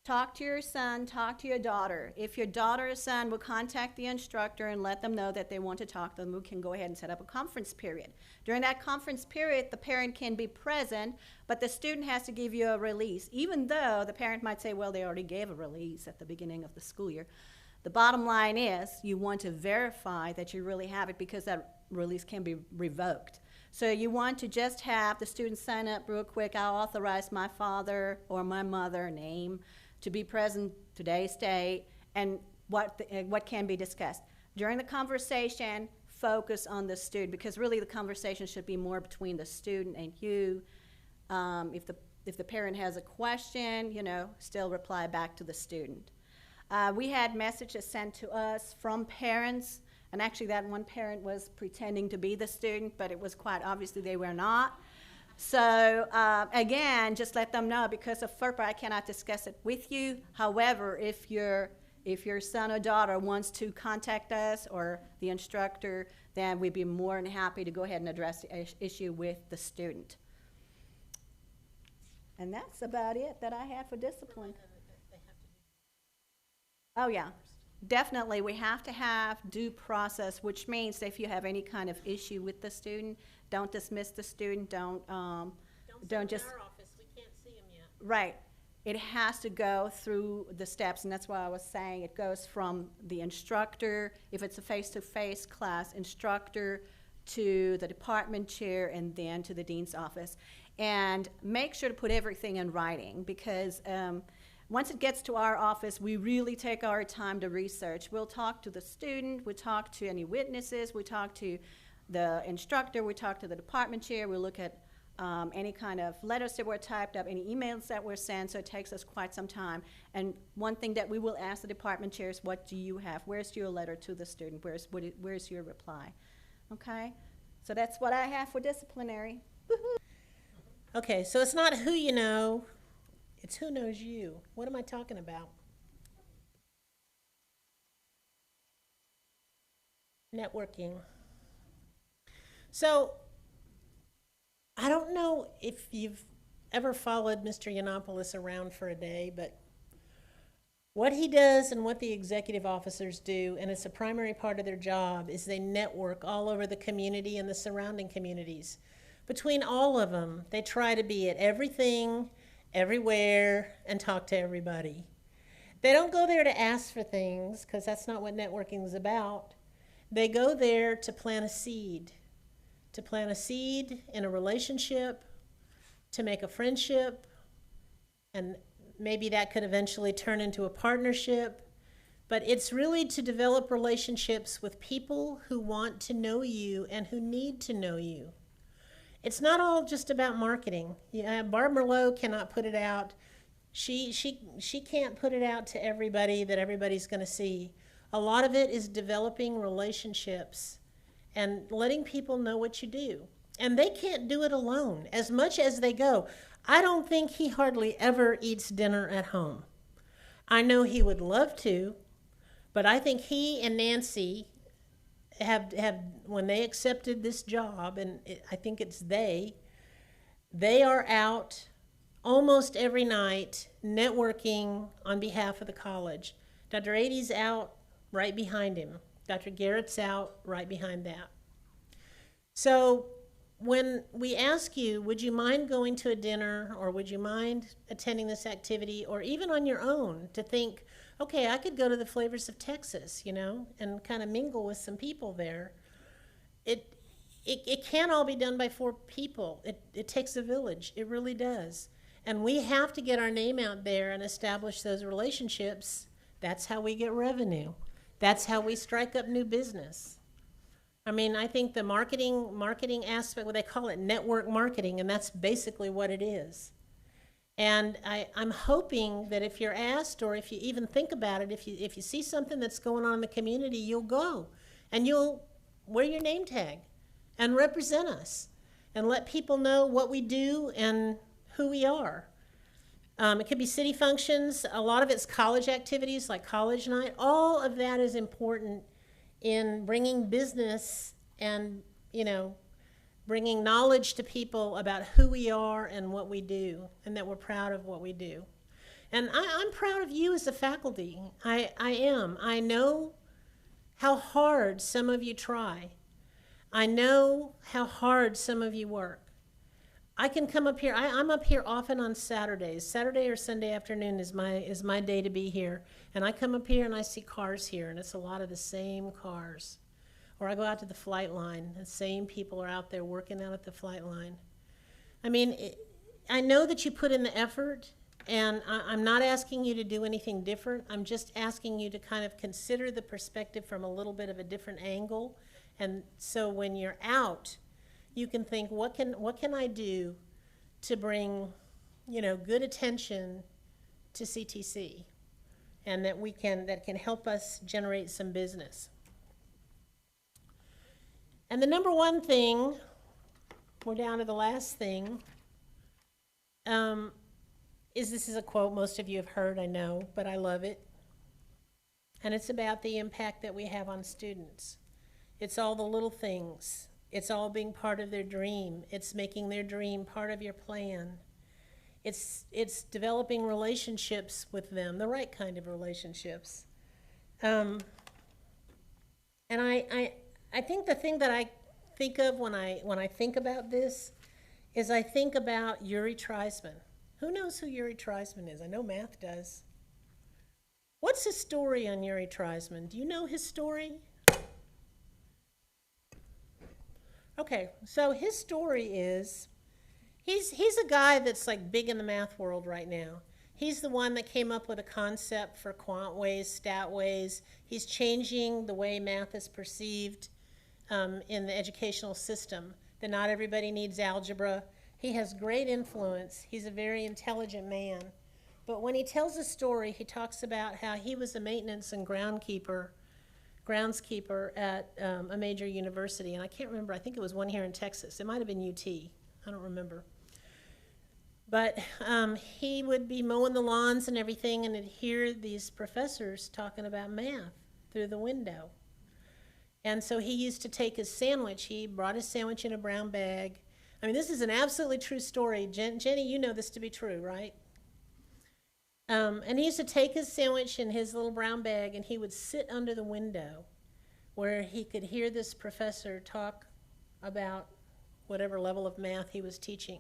talk to your son, talk to your daughter. If your daughter or son will contact the instructor and let them know that they want to talk to them, we can go ahead and set up a conference period. During that conference period, the parent can be present, but the student has to give you a release, even though the parent might say, well, they already gave a release at the beginning of the school year. The bottom line is you want to verify that you really have it, because that release can be revoked. So you want to just have the student sign up real quick. I'll authorize my father or my mother name to be present today's date, and what can be discussed. During the conversation, focus on the student, because really the conversation should be more between the student and you. If the parent has a question, you know, still reply back to the student. We had messages sent to us from parents, and actually that one parent was pretending to be the student, but it was quite obviously they were not. So again, just let them know, because of FERPA, I cannot discuss it with you. However, if your son or daughter wants to contact us or the instructor, then we'd be more than happy to go ahead and address the issue with the student. And that's about it that I have for discipline. Oh yeah, definitely we have to have due process, which means that if you have any kind of issue with the student, don't dismiss the student, don't just, our office. We can't see him yet. right. It has to go through the steps, and that's why I was saying it goes from the instructor, if it's a face-to-face class, instructor to the department chair, and then to the dean's office. And make sure to put everything in writing, because once it gets to our office, we really take our time to research. We'll talk to the student, we talk to any witnesses, we talk to the instructor, we talk to the department chair, we look at any kind of letters that were typed up, any emails that were sent, so it takes us quite some time. And one thing that we will ask the department chairs, what do you have? Where's your letter to the student? Where's your reply? Okay? So that's what I have for disciplinary. Woo-hoo. Okay, so it's not who you know, it's who knows you. What am I talking about? Networking. So, I don't know if you've ever followed Mr. Yiannopoulos around for a day, but what he does and what the executive officers do, and it's a primary part of their job, is they network all over the community and the surrounding communities. Between all of them, they try to be at everything everywhere and talk to everybody. They don't go there to ask for things, because that's not what networking is about. They go there to plant a seed in a relationship, to make a friendship, and maybe that could eventually turn into a partnership. But it's really to develop relationships with people who want to know you and who need to know you. It's not all just about marketing. Barb Merlot cannot put it out. She can't put it out to everybody that everybody's going to see. A lot of it is developing relationships and letting people know what you do. And they can't do it alone, as much as they go. I don't think he hardly ever eats dinner at home. I know he would love to, but I think he and Nancy have when they accepted this job, and I think it's they are out almost every night networking on behalf of the college. Dr. Ady's out right behind him. Dr. Garrett's out right behind that. So when we ask you, would you mind going to a dinner, or would you mind attending this activity, or even on your own, to think, okay, I could go to the Flavors of Texas, and kind of mingle with some people there. It can't all be done by 4 people. It takes a village. It really does. And we have to get our name out there and establish those relationships. That's how we get revenue. That's how we strike up new business. I mean, I think the marketing aspect, well, they call it network marketing, and that's basically what it is. And I'm hoping that if you're asked, or if you even think about it, if you see something that's going on in the community, you'll go and you'll wear your name tag and represent us and let people know what we do and who we are. It could be city functions. A lot of it's college activities like college night. All of that is important in bringing business and, bringing knowledge to people about who we are and what we do, and that we're proud of what we do. And I'm proud of you as a faculty. I am. I know how hard some of you try. I know how hard some of you work. I can come up here. I'm up here often on Saturdays. Saturday or Sunday afternoon is my day to be here. And I come up here and I see cars here, and it's a lot of the same cars. Or I go out to the flight line, the same people are out there working out at the flight line. I mean, I know that you put in the effort, and I'm not asking you to do anything different. I'm just asking you to kind of consider the perspective from a little bit of a different angle. And so when you're out, you can think, what can I do to bring, good attention to CTC, and that can help us generate some business. And the number one thing, we're down to the last thing, this is a quote most of you have heard, I know, but I love it. And it's about the impact that we have on students. It's all the little things. It's all being part of their dream. It's making their dream part of your plan. It's developing relationships with them, the right kind of relationships. And I think the thing that I think of when I think about this is I think about Yuri Treisman. Who knows who Yuri Treisman is? I know Math does. What's his story on Yuri Treisman? Do you know his story? Okay, so his story is, he's a guy that's like big in the math world right now. He's the one that came up with a concept for quant ways, stat ways. He's changing the way math is perceived in the educational system, that not everybody needs algebra. He has great influence. He's a very intelligent man. But when he tells a story, he talks about how he was a maintenance and groundskeeper at a major university, and I can't remember, I think it was one here in Texas. It might have been UT, I don't remember. But he would be mowing the lawns and everything, and he'd hear these professors talking about math through the window. And so he used to take his sandwich. He brought his sandwich in a brown bag. I mean, this is an absolutely true story. Jenny, you know this to be true, right? And he used to take his sandwich in his little brown bag, and he would sit under the window where he could hear this professor talk about whatever level of math he was teaching.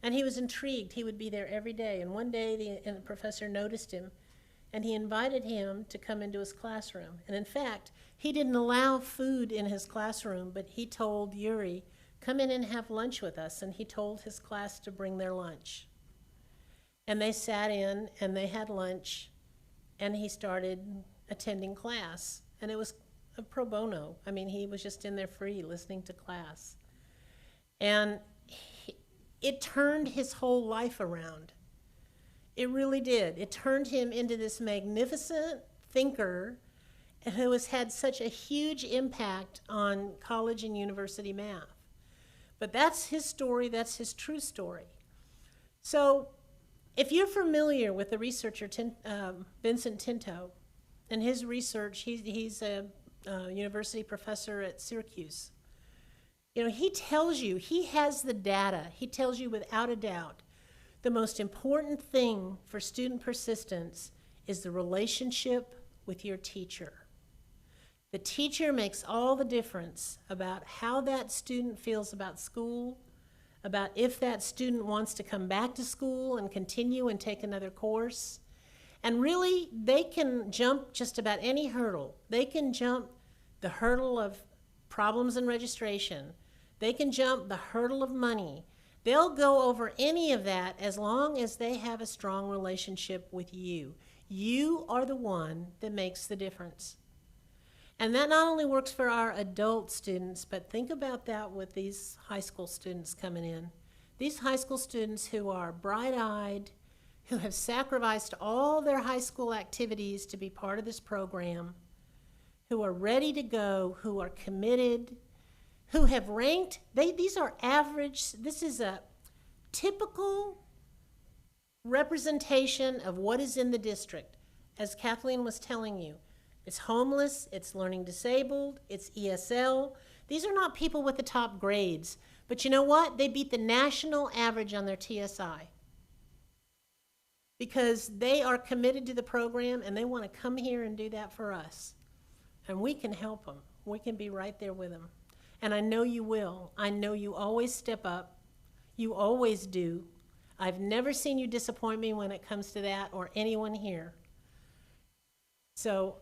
And he was intrigued. He would be there every day. And one day the professor noticed him, and he invited him to come into his classroom. And in fact, he didn't allow food in his classroom, but he told Yuri, come in and have lunch with us. And he told his class to bring their lunch. And they sat in, and they had lunch, and he started attending class. And it was a pro bono. I mean, he was just in there free, listening to class. And it turned his whole life around. It really did. It turned him into this magnificent thinker who has had such a huge impact on college and university math. But that's his story, that's his true story. So if you're familiar with the researcher Vincent Tinto and his research, he's a university professor at Syracuse. You know, he tells you, he has the data, he tells you without a doubt, the most important thing for student persistence is the relationship with your teacher. The teacher makes all the difference about how that student feels about school, about if that student wants to come back to school and continue and take another course. And really, they can jump just about any hurdle. They can jump the hurdle of problems in registration. They can jump the hurdle of money. They'll go over any of that as long as they have a strong relationship with you. You are the one that makes the difference. And that not only works for our adult students, but think about that with these high school students coming in. These high school students who are bright-eyed, who have sacrificed all their high school activities to be part of this program, who are ready to go, who are committed, who have ranked, these are average, this is a typical representation of what is in the district. As Kathleen was telling you, it's homeless, it's learning disabled, it's ESL. These are not people with the top grades, but you know what? They beat the national average on their TSI because they are committed to the program and they want to come here and do that for us. And we can help them. We can be right there with them. And I know you will. I know you always step up. You always do. I've never seen you disappoint me when it comes to that or anyone here. So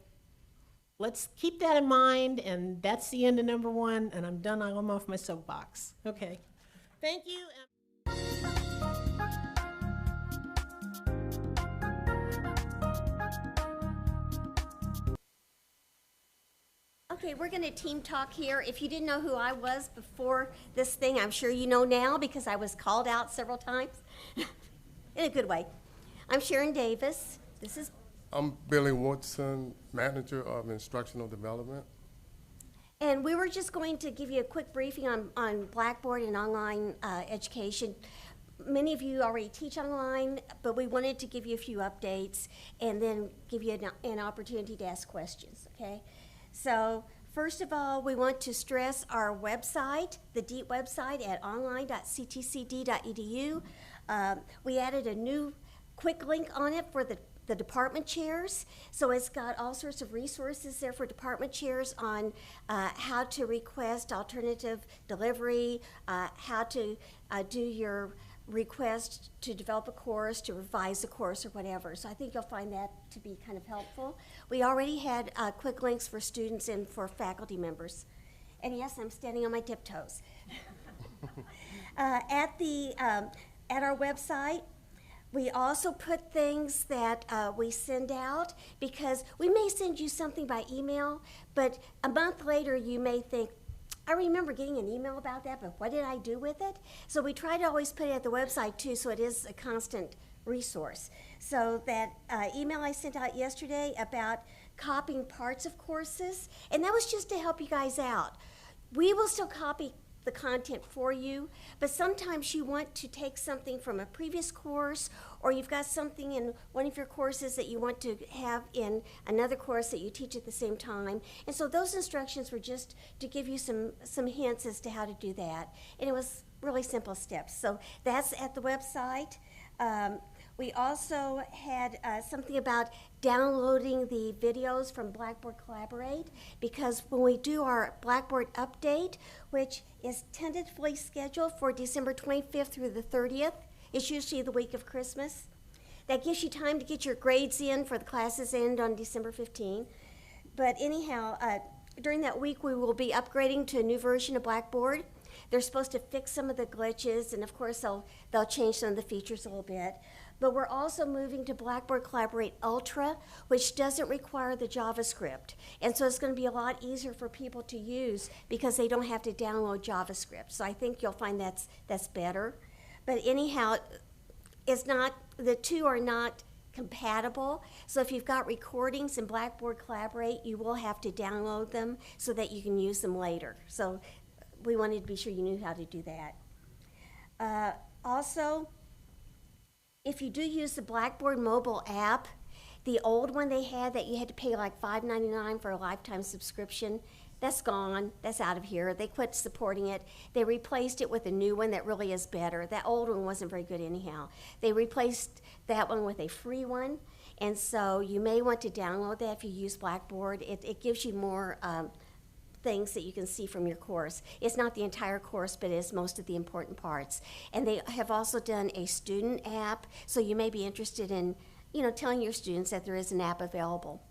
let's keep that in mind, and that's the end of number 1, and I'm done. I'm off my soapbox. Okay. Thank you. Okay, we're going to team talk here. If you didn't know who I was before this thing, I'm sure you know now because I was called out several times in a good way. I'm Sharon Davis. This is I'm Billy Woodson, Manager of Instructional Development. And we were just going to give you a quick briefing on Blackboard and online education. Many of you already teach online, but we wanted to give you a few updates and then give you an opportunity to ask questions, okay? So first of all, we want to stress our website, the DEET website at online.ctcd.edu. We added a new quick link on it for the department chairs. So it's got all sorts of resources there for department chairs on how to request alternative delivery, how to do your request to develop a course, to revise a course or whatever. So I think you'll find that to be kind of helpful. We already had quick links for students and for faculty members. And yes, I'm standing on my tiptoes. At our website, we also put things that we send out because we may send you something by email, but a month later you may think, I remember getting an email about that, but what did I do with it? So we try to always put it at the website too, so it is a constant resource. So that email I sent out yesterday about copying parts of courses, and that was just to help you guys out. We will still copy the content for you, but sometimes you want to take something from a previous course, or you've got something in one of your courses that you want to have in another course that you teach at the same time. And so those instructions were just to give you some hints as to how to do that. And it was really simple steps. So that's at the website. We also had something about downloading the videos from Blackboard Collaborate, because when we do our Blackboard update, which is tentatively scheduled for December 25th through the 30th, It's usually the week of Christmas. That gives you time to get your grades in for the classes end on December 15. But anyhow, during that week we will be upgrading to a new version of Blackboard. They're supposed to fix some of the glitches, and of course they'll change some of the features a little bit. But we're also moving to Blackboard Collaborate Ultra, which doesn't require the JavaScript. And so it's going to be a lot easier for people to use because they don't have to download JavaScript. So I think you'll find that's better. But anyhow, the two are not compatible. So if you've got recordings in Blackboard Collaborate, you will have to download them so that you can use them later. So we wanted to be sure you knew how to do that. Also, if you do use the Blackboard mobile app, the old one they had that you had to pay like $5.99 for a lifetime subscription, that's gone. That's out of here. They quit supporting it. They replaced it with a new one that really is better. That old one wasn't very good anyhow. They replaced that one with a free one, and so you may want to download that if you use Blackboard. It gives you more things that you can see from your course. It's not the entire course, but it's most of the important parts. And they have also done a student app, so you may be interested in, telling your students that there is an app available.